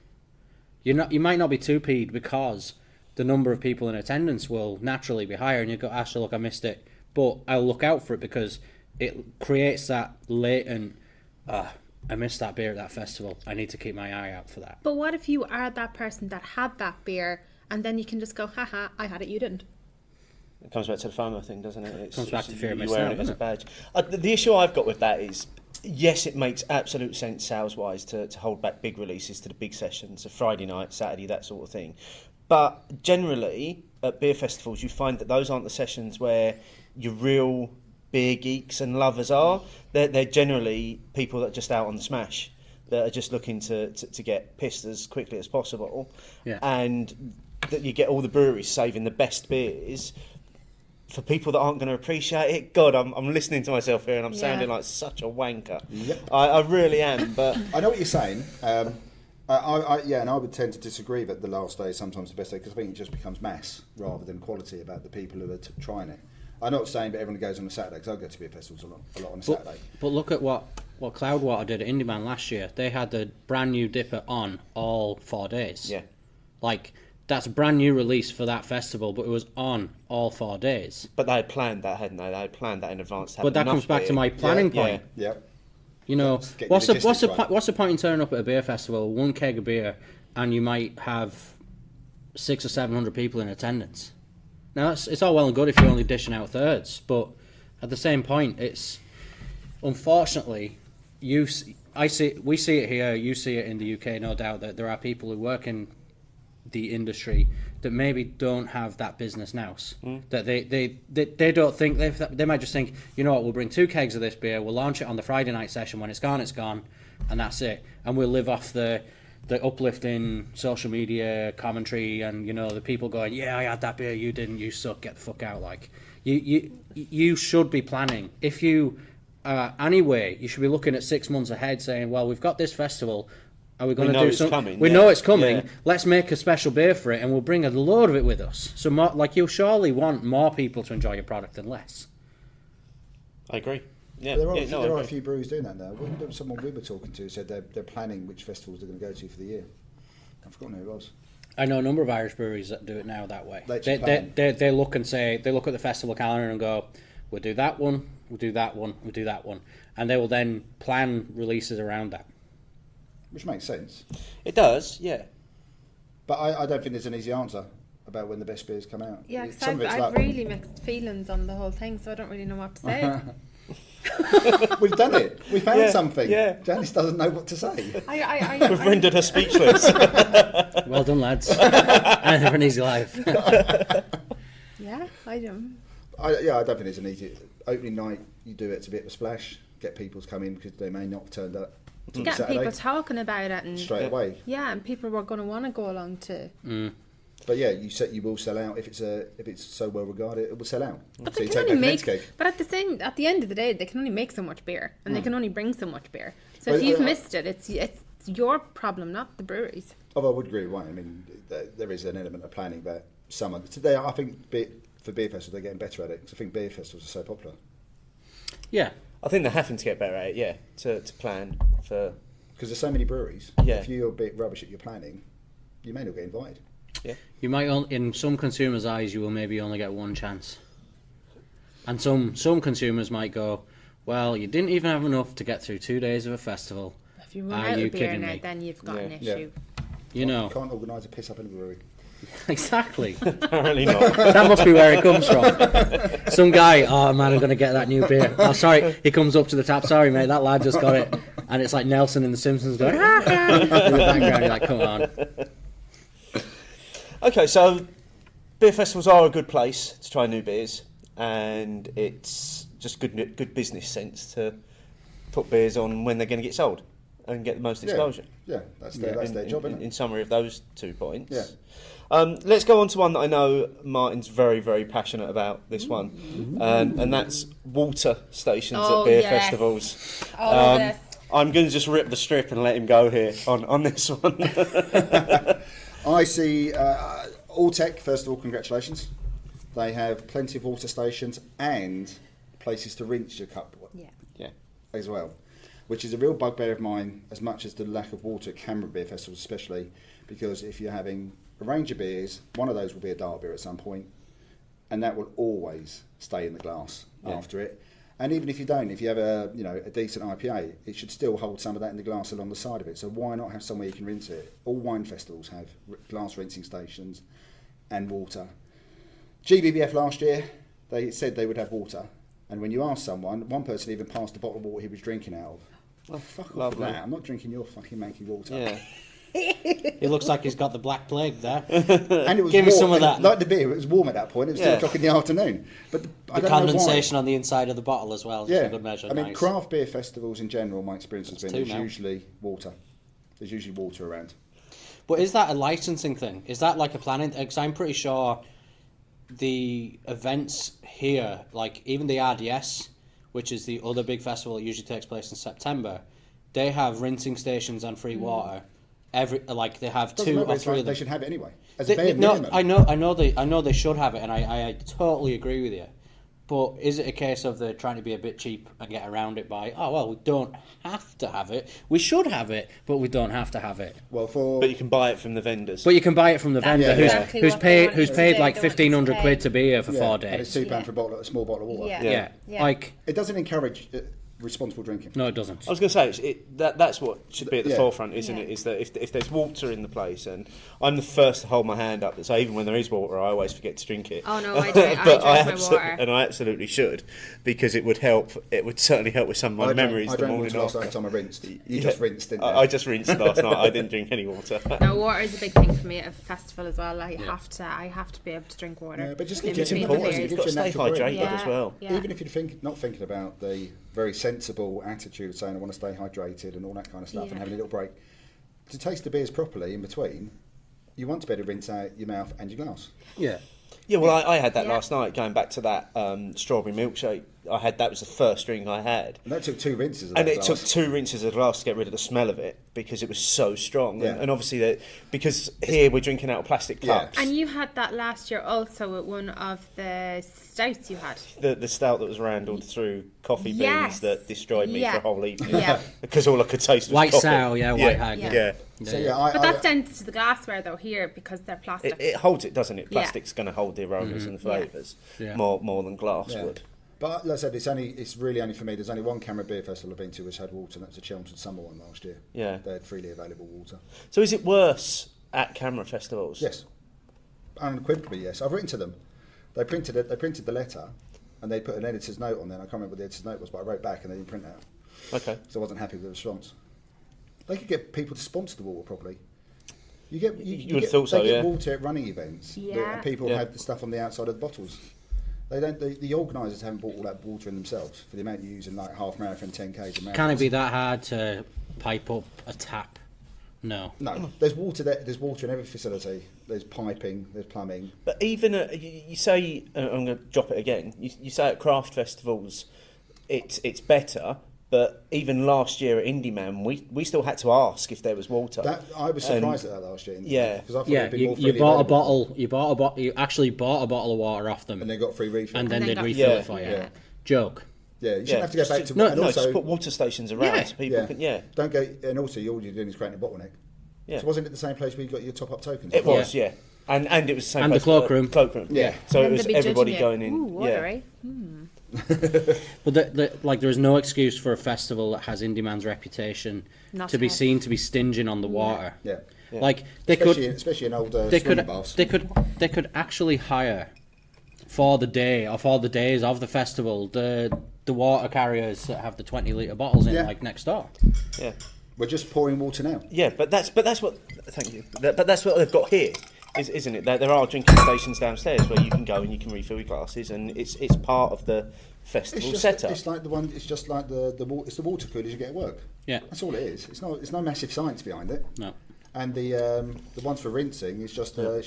you might not be too peeved, because the number of people in attendance will naturally be higher, and you go, actually, look, I missed it, but I'll look out for it, because it creates that latent, I missed that beer at that festival, I need to keep my eye out for that. But what if you are that person that had that beer, and then you can just go, haha, I had it, you didn't? It comes back to the FOMO thing, doesn't it? It comes back to fear of missing out, as a badge. The issue I've got with that is, yes, it makes absolute sense sales-wise to hold back big releases to the big sessions, a Friday night, Saturday, that sort of thing. But generally, at beer festivals, you find that those aren't the sessions where your real beer geeks and lovers are. They're generally people that are just out on the smash, that are just looking to get pissed as quickly as possible. Yeah. And that you get all the breweries saving the best beers for people that aren't going to appreciate it. God, I'm listening to myself here and I'm sounding like such a wanker. Yep. I really am, but... I know what you're saying. And I would tend to disagree that the last day is sometimes the best day, because I think it just becomes mass rather than quality about the people who are trying it. I'm not saying that everyone goes on a Saturday, because I go to beer festivals a lot on a Saturday. But look at what Cloudwater did at Indie Man last year. They had the brand new dipper on all 4 days. Yeah. Like, that's a brand new release for that festival, but it was on all 4 days. But they had planned that, hadn't they? They had planned that in advance. But that comes back to my planning point. Yeah. You know, Get what's your the logistics right. what's the point in turning up at a beer festival, one keg of beer, and you might have 600 or 700 people in attendance? Now it's all well and good if you're only dishing out thirds, but at the same point, it's unfortunately we see it here, you see it in the UK, no doubt, that there are people who work in the industry that maybe don't have that business nous. That they don't think they might just think, you know what, we'll bring 2 kegs of this beer, we'll launch it on the Friday night session. When it's gone, and that's it. And we'll live off the uplifting social media commentary, and you know, the people going, yeah, I had that beer, you didn't, you suck, get the fuck out. Like you should be planning. If you anyway, you should be looking at 6 months ahead, saying, well, we've got this festival. Are we going to do something? We know it's coming. Yeah. Let's make a special beer for it, and we'll bring a load of it with us. So, more, like, you'll surely want more people to enjoy your product than less. I agree. Yeah, there are a few breweries doing that now. There was someone we were talking to said they're planning which festivals they're going to go to for the year. I've forgotten who it was. I know a number of Irish breweries that do it now that way. They look and say, they look at the festival calendar and go, we'll do that one, we'll do that one, we'll do that one, and they will then plan releases around that. Which makes sense. It does, yeah. But I don't think there's an easy answer about when the best beers come out. Yeah, because I've really mixed feelings on the whole thing, so I don't really know what to say. We've done it. We found something. Yeah. Janice doesn't know what to say. We've rendered her speechless. Well done, lads. And have an easy life. Yeah, I don't. I don't think it's an easy... Opening night, you do it, it's a bit of a splash. Get people to come in because they may not have turned up. Get people talking about it and straight away. Yeah, and people were going to want to go along too. But yeah, you will sell out if it's so well regarded. It will sell out. But so they can only make. But at the end of the day, they can only make so much beer, and they can only bring so much beer. So if you've missed it, it's your problem, not the breweries. Oh, I would agree. Right. I mean, there is an element of planning, but today I think for beer festivals they're getting better at it because I think beer festivals are so popular. Yeah. I think they're having to get better at it, yeah, to plan for... Because there's so many breweries. Yeah. If you're a bit rubbish at your planning, you may not get invited. Yeah. You might, in some consumers' eyes, you will maybe only get one chance. And some consumers might go, well, you didn't even have enough to get through 2 days of a festival. If you run out of beer now, then you've got an issue. You know. You can't organise a piss up in a brewery. Exactly. Apparently not. That must be where it comes from. Some guy, oh man, I'm going to get that new beer. Oh, sorry. He comes up to the tap. Sorry, mate, that lad just got it. And it's like Nelson in The Simpsons going, in the background. You're like, come on. Okay, so beer festivals are a good place to try new beers, and it's just good business sense to put beers on when they're going to get sold and get the most exposure. Yeah, that's their job, isn't it? In summary of those 2 points. Yeah. Let's go on to one that I know Martin's very, very passionate about, this one. And that's water stations at beer festivals. Yes. I'm going to just rip the strip and let him go here on this one. I see Alltech, first of all, congratulations. They have plenty of water stations and places to rinse your cup as well, which is a real bugbear of mine, as much as the lack of water at Canberra beer festivals, especially because if you're having a range of beers, one of those will be a dark beer at some point, and that will always stay in the glass after it. And even if you don't, if you have a decent IPA, it should still hold some of that in the glass along the side of it. So why not have somewhere you can rinse it? All wine festivals have glass rinsing stations and water. GBBF last year, they said they would have water, and when you ask someone, one person even passed the bottle of water he was drinking out of. Well, fuck off with that. I'm not drinking your fucking manky water. Yeah. He looks like he's got the black plague there. And it was Give me some of that. Like the beer, it was warm at that point. It was 2 o'clock in the afternoon. But the condensation on the inside of the bottle as well is a good measure. I mean, craft beer festivals in general, my experience has been there's usually water. There's usually water around. But is that a licensing thing? Is that like a planning? Because I'm pretty sure the events here, like even the RDS, which is the other big festival that usually takes place in September, they have rinsing stations and free water. They have 2 or 3 of them. They should have it anyway. As a bare minimum. I know they should have it, and I totally agree with you. But is it a case of they're trying to be a bit cheap and get around it by, we don't have to have it. We should have it, but we don't have to have it. But you can buy it from the vendors. But you can buy it from the vendor who's paid like 1,500 quid to be here for 4 days. And it's £2 for a small bottle of water. Yeah. Like, it doesn't encourage responsible drinking. No, it doesn't. I was going to say that's what should be at the Yeah. forefront, isn't it? Is that if there's water in the place, and I'm the first to hold my hand up that say even when there is water, I always forget to drink it. Oh no, I drink but my water. And I absolutely should, because it would help. It would certainly help with some of my memories. I the drank morning water last after. time I rinsed. You just rinsed, didn't you? I just rinsed last night. I didn't drink any water. No, water is a big thing for me at a festival as well. I have to be able to drink water. Yeah, but just in keep it between simple. the It beers. You've got to stay natural break. hydrated as well. Yeah. Even if you're not thinking about the very sensible attitude of saying I want to stay hydrated and all that kind of stuff, and having a little break, to taste the beers properly in between, you want to be able to rinse out your mouth and your glass. Yeah. Yeah, well, I had that Yeah. last night. Going back to that strawberry milkshake, that was the first drink I had. And that took 2 rinses of And that it glass. took 2 rinses of the glass to get rid of the smell of it because it was so strong. Yeah. And obviously, because here we're drinking out of plastic Yeah. cups. And you had that last year also at one of the stouts you had. The stout that was randled through coffee beans Yes. that destroyed me Yeah. for a whole evening. Yeah. Because all I could taste was White coffee. sow, white hag. Yeah. Yeah. So yeah, But that's down to the glassware though here because they're plastic. It holds it, doesn't it? Yeah. Plastic's going to hold the aromas and the Yeah. flavours Yeah. more than glass Yeah. would. But like I said, it's really only for me. There's only one Camera Beer Festival I've been to which had water, and that was the Chelmsford Summer one last year. Yeah. They had freely available water. So is it worse at camera festivals? Yes, unequivocally yes. I've written to them. They printed it. They printed the letter, and they put an editor's note on there. And I can't remember what the editor's note was, but I wrote back and they didn't print that. Okay. So I wasn't happy with the response. They could get people to sponsor the water properly. You would have get, thought so, they get yeah. water at running events. Yeah. And people Yeah. had the stuff on the outside of the bottles. They don't. The organisers haven't bought all that water in themselves for the amount you use in like half marathon, 10Ks, and marathons. Can it be that hard to pipe up a tap? No. No, there's water there. There's water in every facility. There's piping. There's plumbing. But even you say, I'm going to drop it again. You say at craft festivals, it's better. But even last year at Indie Man, we still had to ask if there was water. That I was surprised at that last year. Yeah. because I thought Yeah, it'd be more you freely bought a available. bottle. You actually bought a bottle of water off them, and they got free refill. and then And they'd then got refill free- it for you. Yeah. Joke. Yeah, you shouldn't have to go back to. no, and no, also, just put water stations around. Yeah. So people can, yeah. Don't go. And also, all you're doing is creating a bottleneck. Yeah. So wasn't it the same place where you got your top up tokens? It was, yeah. And it was the same And the place cloakroom. Cloakroom. Yeah. So And it was they'd be everybody judging you. going in. Ooh, water, yeah. eh? But there's no excuse for a festival that has Indie Man's reputation Not to be to have- seen to be stinging on the water. Yeah. Like they Especially in old they swimming could baths. they could actually hire for the day or for the days of the festival the water carriers that have the 20-litre bottles in Yeah. like next door. Yeah. We're just pouring water now. Yeah, but that's what. Thank you. But that's what they've got here, isn't it? There are drinking stations downstairs where you can go and you can refill your glasses, and it's part of the festival setup. It's like the one. It's just like the water coolers you get at work. Yeah. That's all it is. It's no massive science behind it. No. And the ones for rinsing is just a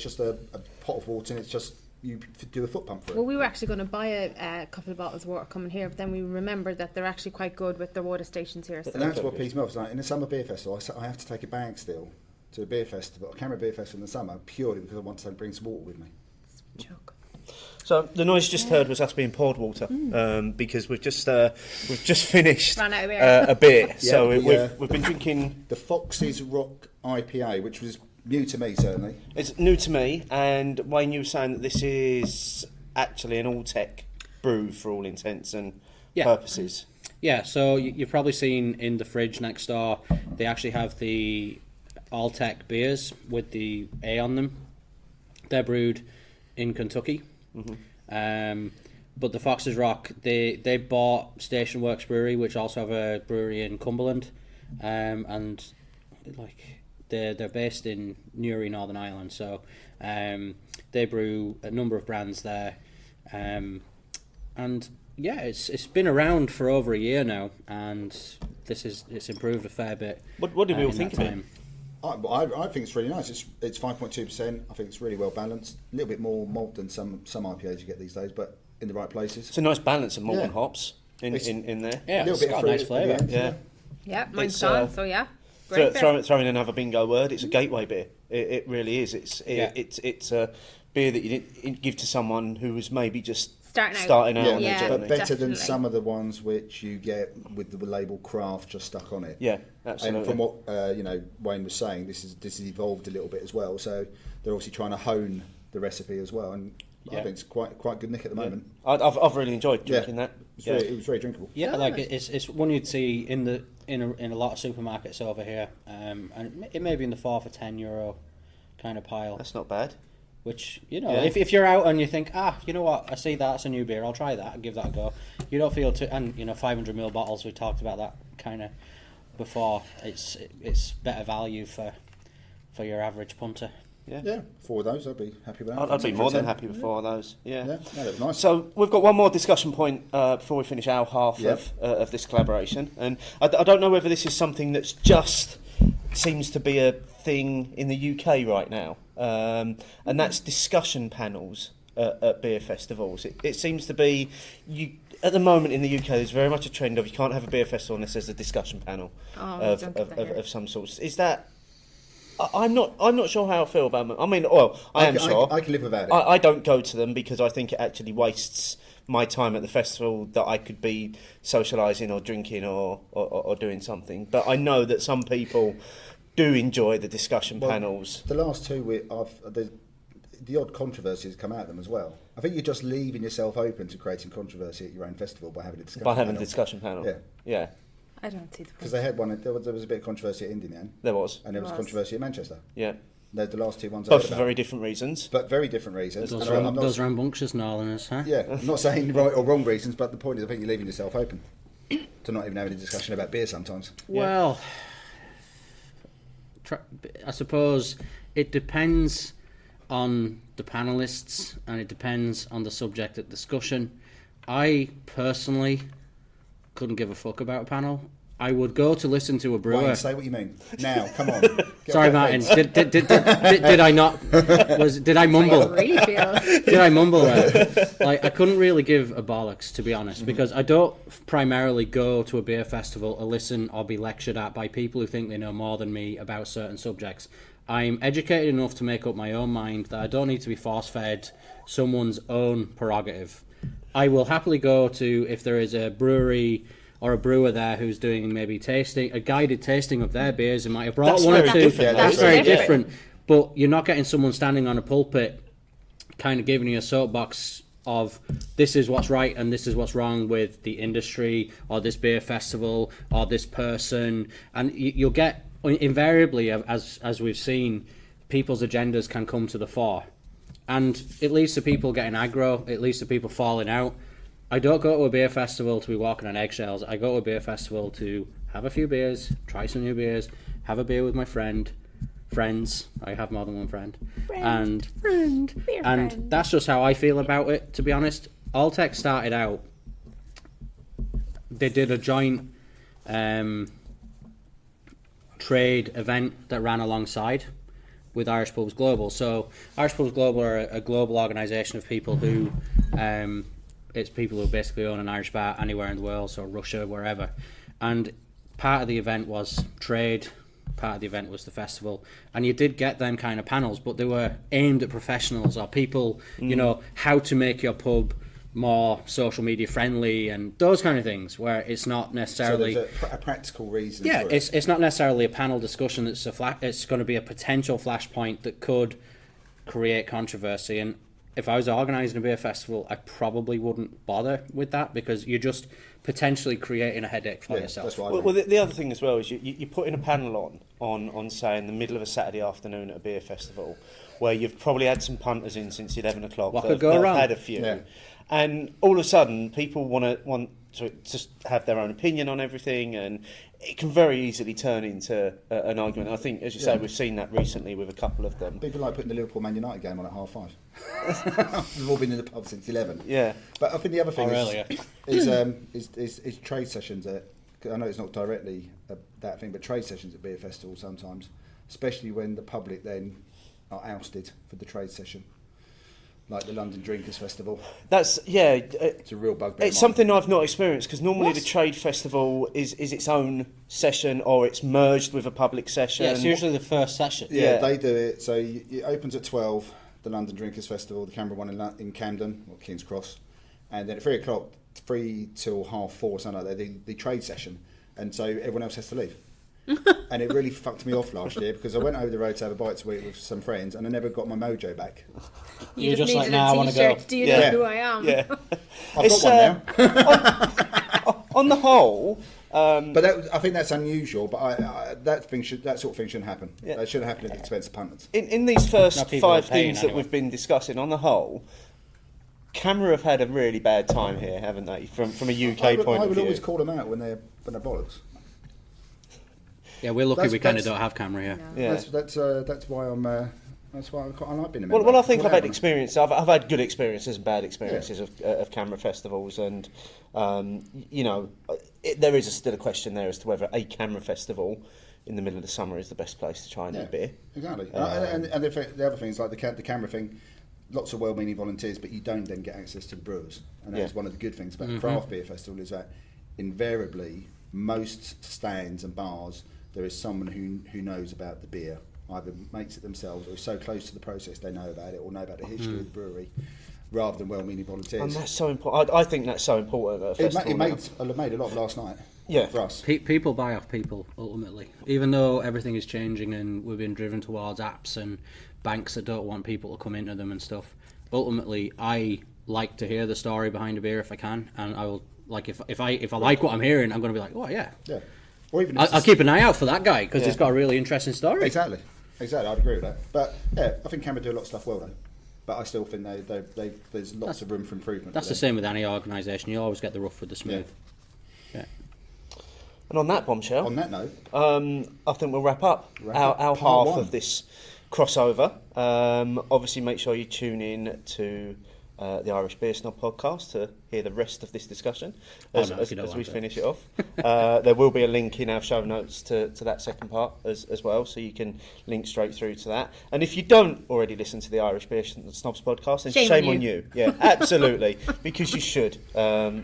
pot of water, and it's just you do a foot pump for it. Well, we were actually going to buy a couple of bottles of water coming here, but then we remembered that they're actually quite good with the water stations here. So. And that's what pees me off. Like in the summer beer festival, I have to take a bag still to a beer festival, a Camera Beer Festival in the summer, purely because I want to bring some water with me. Joke. So the noise you just heard was us being poured water, because we've just finished Ran out of beer. a beer. So Yeah. we've been drinking. The Fox's Rock IPA, which was new to me certainly. It's new to me, and Wayne, you were saying that this is actually an Alltech brew for all intents and Yeah. purposes. Yeah, so you've probably seen in the fridge next door, they actually have the Alltech beers with the A on them. They're brewed in Kentucky. But the Fox's Rock, they bought Station Works Brewery, which also have a brewery in Cumberland, and like they're based in Newry, Northern Ireland. So they brew a number of brands there, and yeah, it's been around for over a year now, and it's improved a fair bit. What did we all in think that of it? time. I think it's really nice. It's 5.2%. I think it's really well balanced. A little bit more malt than some IPAs you get these days, but in the right places. It's a nice balance of malt Yeah. and hops in It's- there. Yeah, a little it's bit got of a nice fruit at the flavour. end, Yeah. Yeah, mine's It's, gone, so yeah. Great beer. Throw in another bingo word. It's a gateway beer. It really is. It's a beer that you didn't give to someone who was maybe just Starting out. on Yeah. their But journey. better than Definitely. some of the ones which you get with the label craft just stuck on it. Yeah, absolutely. And from what Wayne was saying, this has evolved a little bit as well. So they're obviously trying to hone the recipe as well. And I think it's quite good nick at the moment. I've really enjoyed drinking that. It was very drinkable. Yeah, like it's one you'd see in a lot of supermarkets over here, and it may be in the 4 for €10 kind of pile. That's not bad. Which, if you're out and you think, you know what, I see that's a new beer, I'll try that and give that a go. You don't feel and 500ml bottles, we talked about that kind of before. It's better value for your average punter. Yeah, 4 of those, I'd be happy with that. I'd be more than happy with 4 of those. Yeah, that was nice. So we've got one more discussion point before we finish our half of this collaboration, and I don't know whether this is something that's just seems to be a thing in the UK right now, and that's discussion panels at beer festivals. It seems to be at the moment in the UK. There's very much a trend of you can't have a beer festival unless there's a discussion panel of some sort. Is that? I'm not sure how I feel about them. I mean, I am sure. I can live without it. I don't go to them because I think it actually wastes my time at the festival that I could be socialising or drinking or doing something. But I know that some people do enjoy the discussion panels. The last two, the odd controversy has come out of them as well. I think you're just leaving yourself open to creating controversy at your own festival by having a discussion panel. Yeah. I don't see the point. Because they had one. There was a bit of controversy at Indian. There was. And there was controversy at Manchester. Yeah. They're the last 2 ones. Both for very different reasons. But very different reasons. Those rambunctious Northerners, huh? Yeah, I'm not saying right or wrong reasons, but the point is I think you're leaving yourself open to not even having a discussion about beer sometimes. Well, I suppose it depends on the panellists and it depends on the subject of discussion. I personally couldn't give a fuck about a panel. I would go to listen to a brewer. Wayne, say what you mean. Now, come on. Sorry, Martin. Did I not? Did I mumble? Really feel. Did I mumble there? Like, I couldn't really give a bollocks, to be honest, because I don't primarily go to a beer festival or listen or be lectured at by people who think they know more than me about certain subjects. I'm educated enough to make up my own mind that I don't need to be force-fed someone's own prerogative. I will happily go to, if there is a brewery or a brewer there who's doing maybe a guided tasting of their beers and might have brought one or two. That's very different. But you're not getting someone standing on a pulpit kind of giving you a soapbox of this is what's right and this is what's wrong with the industry or this beer festival or this person. And you'll get, invariably, as we've seen, people's agendas can come to the fore. And it leads to people getting aggro, it leads to people falling out. I don't go to a beer festival to be walking on eggshells. I go to a beer festival to have a few beers, try some new beers, have a beer with my friends. I have more than one friend. And that's just how I feel about it, to be honest. Alltech started out, they did a joint trade event that ran alongside with Irish Pubs Global. So Irish Pubs Global are a global organisation of people who it's people who basically own an Irish bar anywhere in the world, so Russia, wherever. And part of the event was trade, part of the event was the festival. And you did get them kind of panels, but they were aimed at professionals or people, how to make your pub more social media friendly and those kind of things, where it's not necessarily... So there's a practical reason for it. It's not necessarily a panel discussion. It's going to be a potential flashpoint that could create controversy. And if I was organising a beer festival, I probably wouldn't bother with that because you're just potentially creating a headache for yourself. That's what I mean. Well, the other thing as well is you're putting a panel on say in the middle of a Saturday afternoon at a beer festival where you've probably had some punters in since 11 o'clock. What could go wrong? Had a few. Yeah. And all of a sudden, people want to just have their own opinion on everything, and it can very easily turn into an argument. I think, as you say, we've seen that recently with a couple of them. People like putting the Liverpool Man United game on at 5:30. We've all been in the pub since 11. Yeah. But I think the other thing is trade sessions. I know it's not directly that thing, but trade sessions at beer festivals sometimes, especially when the public then are ousted for the trade session. Like the London Drinkers Festival. It's a real bugbear. It's something I've not experienced because normally the trade festival is its own session or it's merged with a public session. Yeah, it's usually the first session. Yeah, they do it. So it opens at 12, the London Drinkers Festival, the Canberra one in Camden, or King's Cross, and then at 3 o'clock, 3 till 4:30, something like that, the trade session, and so everyone else has to leave. And it really fucked me off last year because I went over the road to have a bite to eat with some friends and I never got my mojo back. You're just like, needed nah, I a want to go. t-shirt. Do you know who I am? Yeah. I've got one now. On the whole, but I think that's unusual. But that sort of thing shouldn't happen. Yeah. That shouldn't happen at the expense of punters. In these first people are 5 paying things that anyway. we've been discussing, on the whole, Camera have had a really bad time here, haven't they? From a UK point I of would view. always call them out when they're bollocks. Yeah, we're lucky we kind of that's- don't have camera here. Yeah. That's why I'm. That's why I like being a member. Well, I think Call I've out had on experience. I've had good experiences and bad experiences of camera festivals, and there is still a question there as to whether a camera festival in the middle of the summer is the best place to try and eat beer. Exactly. And the other things like the camera thing, lots of well-meaning volunteers, but you don't then get access to the brewers, and that's one of the good things about the craft beer festival is that invariably most stands and bars there is someone who knows about the beer, either makes it themselves or is so close to the process they know about it or know about the history of the brewery, rather than well-meaning volunteers. And that's so important. I think that's so important at a festival. It made a lot last night. Yeah. For us. People buy off people, ultimately. Even though everything is changing and we've been driven towards apps and banks that don't want people to come into them and stuff, ultimately, I like to hear the story behind a beer if I can, and I will, like, if I like what I'm hearing, I'm going to be like, oh, yeah. Yeah. Or even I'll keep an eye out for that guy, because he's got a really interesting story. Exactly. I'd agree with that. But yeah, I think Canberra do a lot of stuff well though. But I still think there's lots of room for improvement. That's the same with any organisation. You always get the rough with the smooth. Yeah. And on that bombshell, On that note, I think we'll wrap up our Part half one. of this crossover. Obviously, make sure you tune in to the Irish Beer Snob podcast to hear the rest of this discussion as we finish it off. There will be a link in our show notes to that second part as well, so you can link straight through to that. And if you don't already listen to the Irish Beer Snobs podcast, then shame on you. Yeah, absolutely, because you should,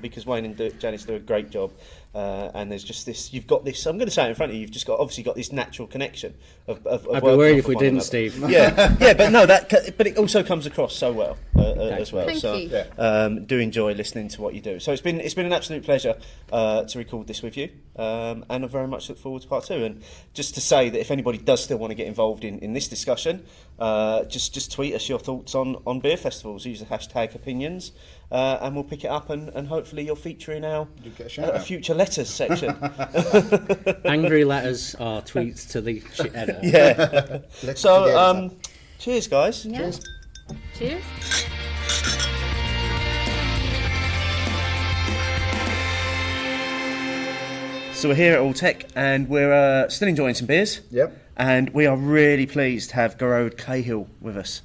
because Wayne and Janice do a great job. And there's just this. You've got this. I'm going to say it in front of you. You've just obviously got this natural connection of I'd be worried if we didn't, Steve. Yeah, but no, but it also comes across so well as well. Thank so you. do enjoy listening to what you do. So it's been an absolute pleasure to record this with you, and I very much look forward to part 2. And just to say that if anybody does still want to get involved in this discussion, just tweet us your thoughts on beer festivals. Use the hashtag Hopinions. And we'll pick it up and hopefully you'll feature in our future letters section. Angry letters or tweets to the shit editor. Yeah. So, cheers, guys. Yeah. Cheers. So we're here at Alltech and we're still enjoying some beers. Yep. And we are really pleased to have Gearóid Cahill with us.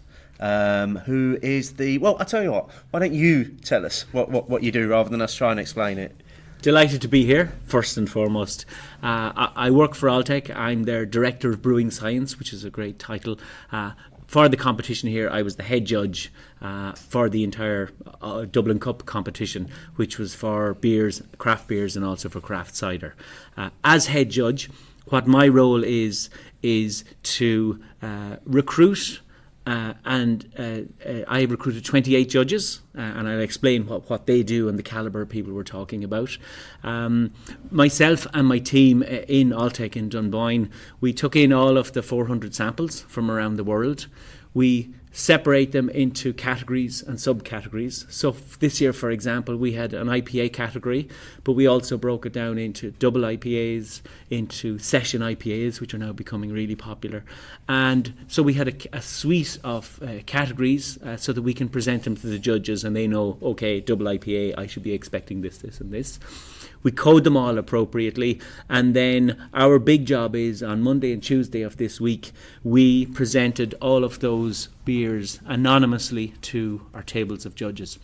Who is well, I'll tell you what, why don't you tell us what you do rather than us try and explain it? Delighted to be here, first and foremost. I work for Alltech. I'm their Director of Brewing Science, which is a great title. For the competition here, I was the head judge for the entire Dublin Cup competition, which was for beers, craft beers, and also for craft cider. As head judge, what my role is to recruit I recruited 28 judges, and I'll explain what they do and the calibre of people we're talking about. Myself and my team in Alltech in Dunboyne, we took in all of the 400 samples from around the world. We separate them into categories and subcategories. So this year, for example, we had an IPA category, but we also broke it down into double IPAs, into session IPAs, which are now becoming really popular. And so we had a suite of categories so that we can present them to the judges and they know, okay, double IPA, I should be expecting this, this and this. We code them all appropriately, and then our big job is on Monday and Tuesday of this week, we presented all of those beers anonymously to our tables of judges.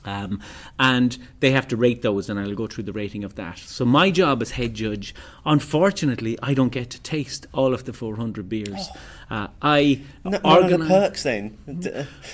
And they have to rate those, and I'll go through the rating of that. So my job as head judge, unfortunately, I don't get to taste all of the 400 beers. One of the perks then?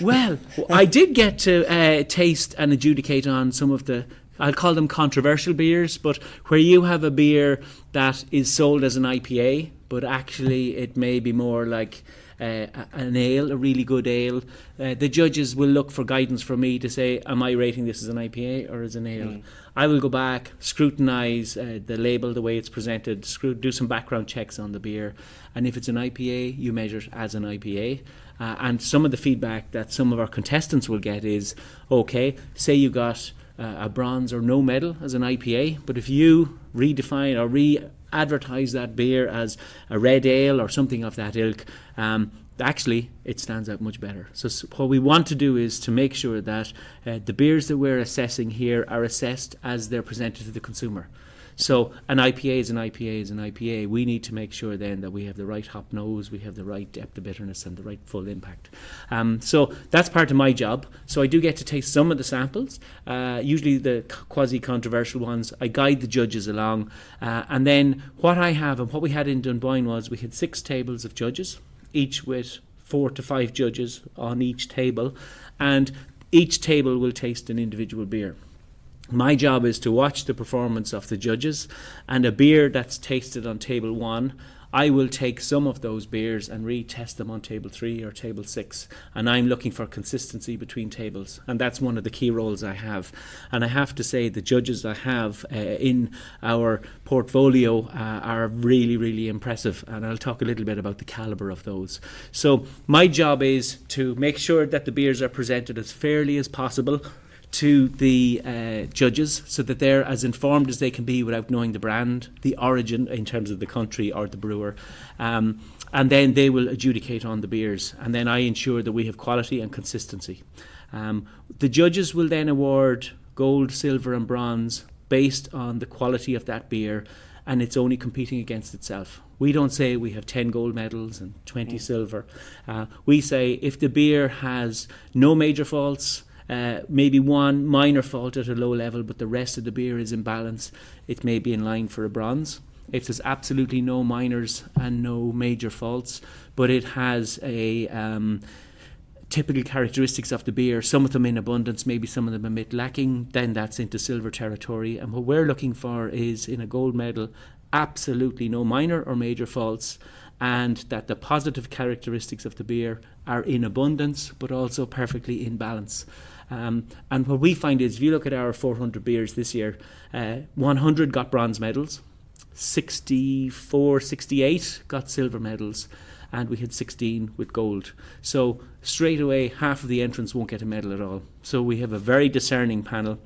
Well, I did get to taste and adjudicate on some of the, I'll call them controversial beers, but where you have a beer that is sold as an IPA, but actually it may be more like an ale, a really good ale. The judges will look for guidance from me to say, am I rating this as an IPA or as an ale? I will go back, scrutinise the label, the way it's presented, do some background checks on the beer, and if it's an IPA, you measure it as an IPA. And some of the feedback that some of our contestants will get is, okay, say you got a bronze or no medal as an IPA, but if you redefine or re-advertise that beer as a red ale or something of that ilk, actually it stands out much better. So what we want to do is to make sure that the beers that we're assessing here are assessed as they're presented to the consumer. So an IPA is an IPA is an IPA. We need to make sure then that we have the right hop nose, we have the right depth of bitterness and the right full impact. So that's part of my job. So I do get to taste some of the samples, usually the quasi-controversial ones. I guide the judges along. And then what I have and what we had in Dunboyne was we had 6 tables of judges, each with 4 to 5 judges on each table. And each table will taste an individual beer. My job is to watch the performance of the judges, and a beer that's tasted on table 1, I will take some of those beers and retest them on table 3 or table 6, and I'm looking for consistency between tables, and that's one of the key roles I have. And I have to say the judges I have in our portfolio are really, really impressive, and I'll talk a little bit about the calibre of those. So my job is to make sure that the beers are presented as fairly as possible to the judges, so that they're as informed as they can be without knowing the brand, the origin in terms of the country or the brewer, and then they will adjudicate on the beers, and then I ensure that we have quality and consistency. The judges will then award gold, silver and bronze based on the quality of that beer, and it's only competing against itself. We don't say we have 10 gold medals and 20 silver. We say if the beer has no major faults, maybe one minor fault at a low level, but the rest of the beer is in balance, it may be in line for a bronze. If there's absolutely no minors and no major faults, but it has a typical characteristics of the beer, some of them in abundance, maybe some of them a bit lacking, then that's into silver territory. And what we're looking for is, in a gold medal, absolutely no minor or major faults, and that the positive characteristics of the beer are in abundance, but also perfectly in balance. And what we find is, if you look at our 400 beers this year, 100 got bronze medals, 64, 68 got silver medals, and we had 16 with gold. So straight away, half of the entrants won't get a medal at all. So we have a very discerning panel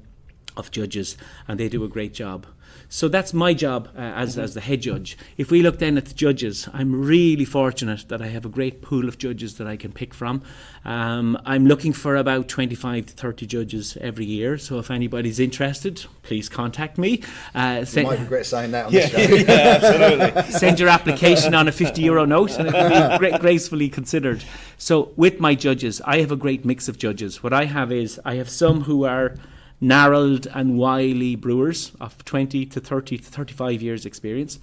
of judges, and they do a great job. So that's my job as the head judge. If we look then at the judges, I'm really fortunate that I have a great pool of judges that I can pick from. I'm looking for about 25 to 30 judges every year, so if anybody's interested, please contact me. You might regret saying that on this show. Yeah, absolutely. Send your application on a €50 note and it will be gracefully considered. So with my judges, I have a great mix of judges. What I have is, I have some who are narrowed and wily brewers of 20 to 30 to 35 years experience.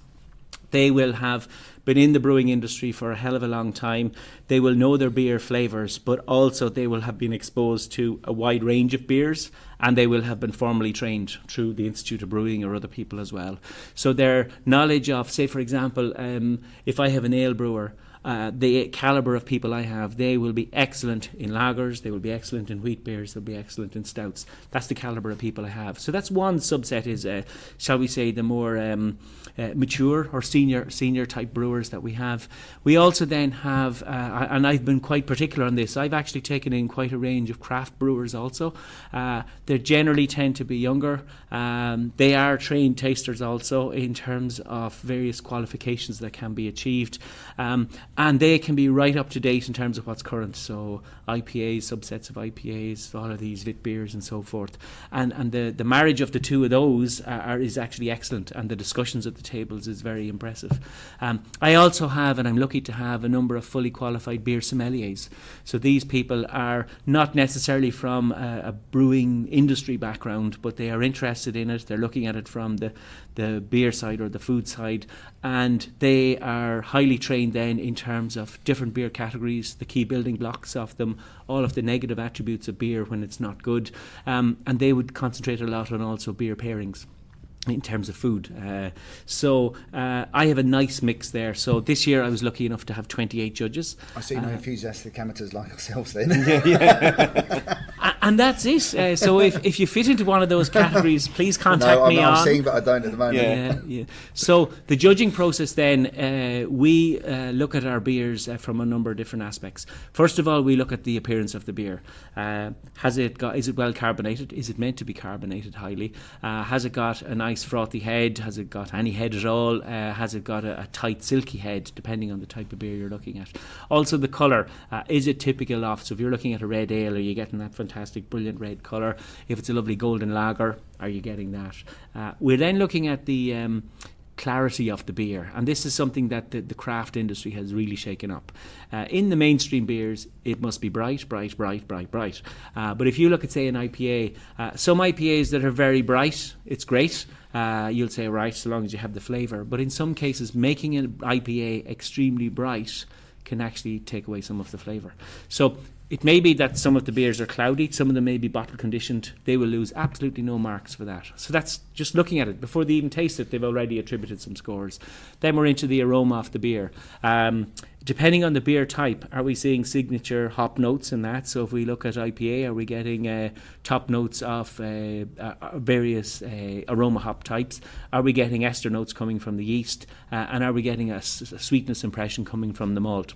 They will have been in the brewing industry for a hell of a long time. They will know their beer flavours, but also they will have been exposed to a wide range of beers, and they will have been formally trained through the Institute of Brewing or other people as well. So their knowledge of, say for example, if I have an ale brewer, the calibre of people I have, they will be excellent in lagers, they will be excellent in wheat beers, they'll be excellent in stouts. That's the calibre of people I have. So that's one subset, is shall we say the more mature or senior type brewers that we have. We also then have, and I've been quite particular on this, I've actually taken in quite a range of craft brewers also. They generally tend to be younger. They are trained tasters also in terms of various qualifications that can be achieved. And they can be right up to date in terms of what's current. So IPAs, subsets of IPAs, all of these wit beers and so forth. And the marriage of the two of those is actually excellent, and the discussions at the tables is very impressive. I also have, and I'm lucky to have, a number of fully qualified beer sommeliers. So these people are not necessarily from a brewing industry background, but they are interested in it. They're looking at it from the beer side or the food side, and they are highly trained then in terms of different beer categories, the key building blocks of them, all of the negative attributes of beer when it's not good, and they would concentrate a lot on also beer pairings. in terms of food. So I have a nice mix there. So this year I was lucky enough to have 28 judges. I see no enthusiastic amateurs like ourselves then. And that's it. So if you fit into one of those categories, please contact me on. I'm seeing, but I don't at the moment. Yeah. So the judging process then, we look at our beers from a number of different aspects. First of all, we look at the appearance of the beer. Is it well carbonated? Is it meant to be carbonated highly? Has it got a nice frothy head? Has it got any head at all? Has it got a tight silky head, depending on the type of beer you're looking at? Also the colour, is it typical of, so if you're looking at a red ale, are you getting that fantastic brilliant red colour? If it's a lovely golden lager, are you getting that? We're then looking at the clarity of the beer, and this is something that the craft industry has really shaken up. In the mainstream beers, it must be bright. But if you look at, say, an IPA, some IPAs that are very bright, it's great. You'll say, right, so long as you have the flavour. But in some cases, making an IPA extremely bright can actually take away some of the flavour. So it may be that some of the beers are cloudy, some of them may be bottle conditioned. They will lose absolutely no marks for that. So that's just looking at it. Before they even taste it, they've already attributed some scores. Then we're into the aroma of the beer. Depending on the beer type, are we seeing signature hop notes in that? So if we look at IPA, are we getting top notes of various aroma hop types? Are we getting ester notes coming from the yeast? And are we getting a sweetness impression coming from the malt?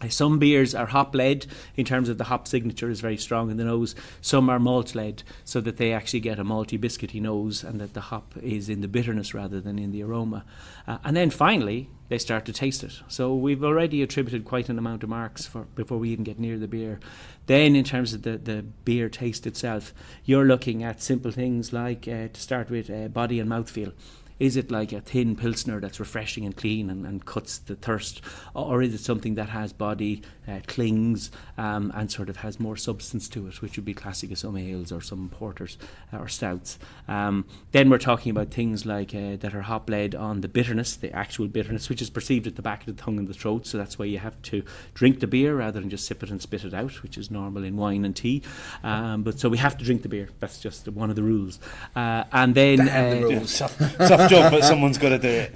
Some beers are hop-led in terms of the hop signature is very strong in the nose. Some are malt-led so that they actually get a malty biscuity nose and that the hop is in the bitterness rather than in the aroma. And then finally, they start to taste it. So we've already attributed quite an amount of marks before we even get near the beer. Then in terms of the beer taste itself, you're looking at simple things like, to start with, body and mouthfeel. Is it like a thin Pilsner that's refreshing and clean and cuts the thirst? Or is it something that has body, clings, and sort of has more substance to it, which would be classic of some ales or some porters or stouts? Then we're talking about things like that are hop-led on the bitterness, the actual bitterness, which is perceived at the back of the tongue and the throat. So that's why you have to drink the beer rather than just sip it and spit it out, which is normal in wine and tea. But so we have to drink the beer. That's just one of the rules. And then the rules. Soft job, but someone's got to do it.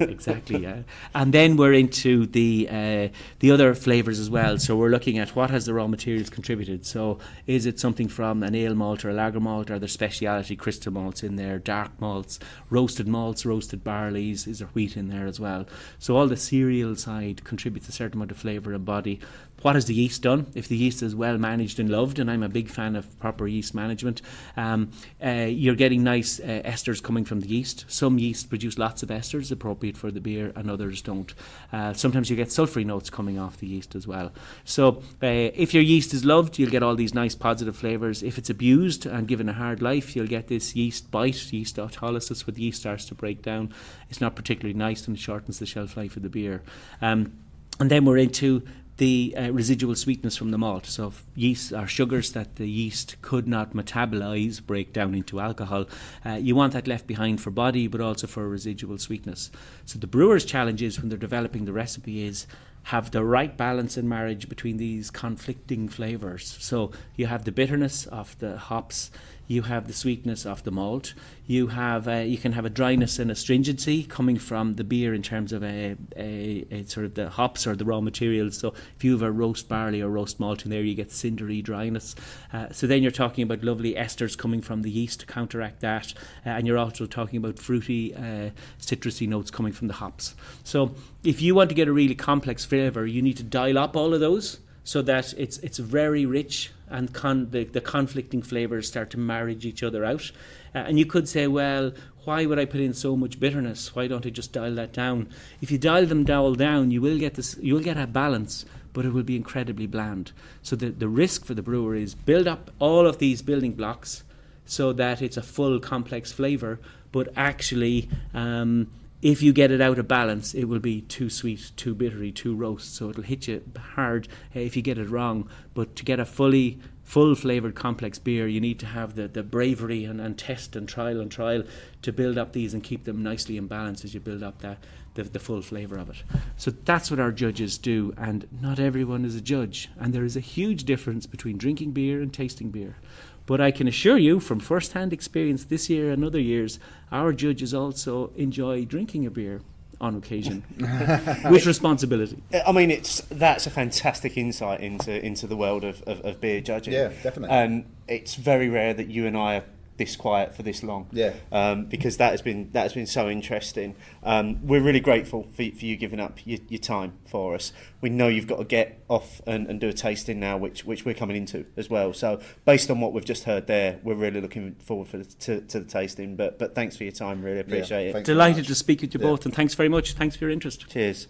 Exactly. Yeah. And then we're into the other flavours as well. So we're looking at what has the raw materials contributed. So is it something from an ale malt or a lager malt? Are there speciality crystal malts in there, dark malts, roasted barleys? Is there wheat in there as well? So all the cereal side contributes a certain amount of flavour and body. What has the yeast done? If the yeast is well managed and loved, and I'm a big fan of proper yeast management, you're getting nice esters coming from the yeast. Some yeast produce lots of esters appropriate for the beer and others don't. Sometimes you get sulphury notes coming off the yeast as well. So if your yeast is loved, you'll get all these nice positive flavours. If it's abused and given a hard life, you'll get this yeast bite, yeast autolysis, where the yeast starts to break down. It's not particularly nice and it shortens the shelf life of the beer. And then we're into the residual sweetness from the malt. So yeast or sugars that the yeast could not metabolize, break down into alcohol, you want that left behind for body but also for residual sweetness. So the brewer's challenge is when they're developing the recipe is have the right balance and marriage between these conflicting flavours. So you have the bitterness of the hops, you have the sweetness of the malt, you can have a dryness and astringency coming from the beer in terms of a sort of the hops or the raw materials. So if you have a roast barley or roast malt in there, you get cindery dryness. So then you're talking about lovely esters coming from the yeast to counteract that, and you're also talking about fruity, citrusy notes coming from the hops. So if you want to get a really complex flavour, you need to dial up all of those so that it's very rich and the conflicting flavours start to marriage each other out. And you could say, well, why would I put in so much bitterness? Why don't I just dial that down? If you dial them all down, you will get a balance, but it will be incredibly bland. So the risk for the brewer is build up all of these building blocks so that it's a full complex flavour, but actually if you get it out of balance, it will be too sweet, too bittery, too roast. So it'll hit you hard if you get it wrong. But to get a full flavoured complex beer, you need to have the bravery and test and trial to build up these and keep them nicely in balance as you build up the full flavour of it. So that's what our judges do, and not everyone is a judge. And there is a huge difference between drinking beer and tasting beer. But I can assure you from first-hand experience this year and other years, our judges also enjoy drinking a beer on occasion with responsibility. I mean, that's a fantastic insight into the world of beer judging. Yeah, definitely. And it's very rare that you and I are this quiet for this long. Yeah. Because that has been so interesting. We're really grateful for you giving up your time for us. We know you've got to get off and do a tasting now, which we're coming into as well. So based on what we've just heard there, we're really looking forward to the tasting. But thanks for your time. Really appreciate it. Delighted to speak with you both, and thanks very much. Thanks for your interest. Cheers.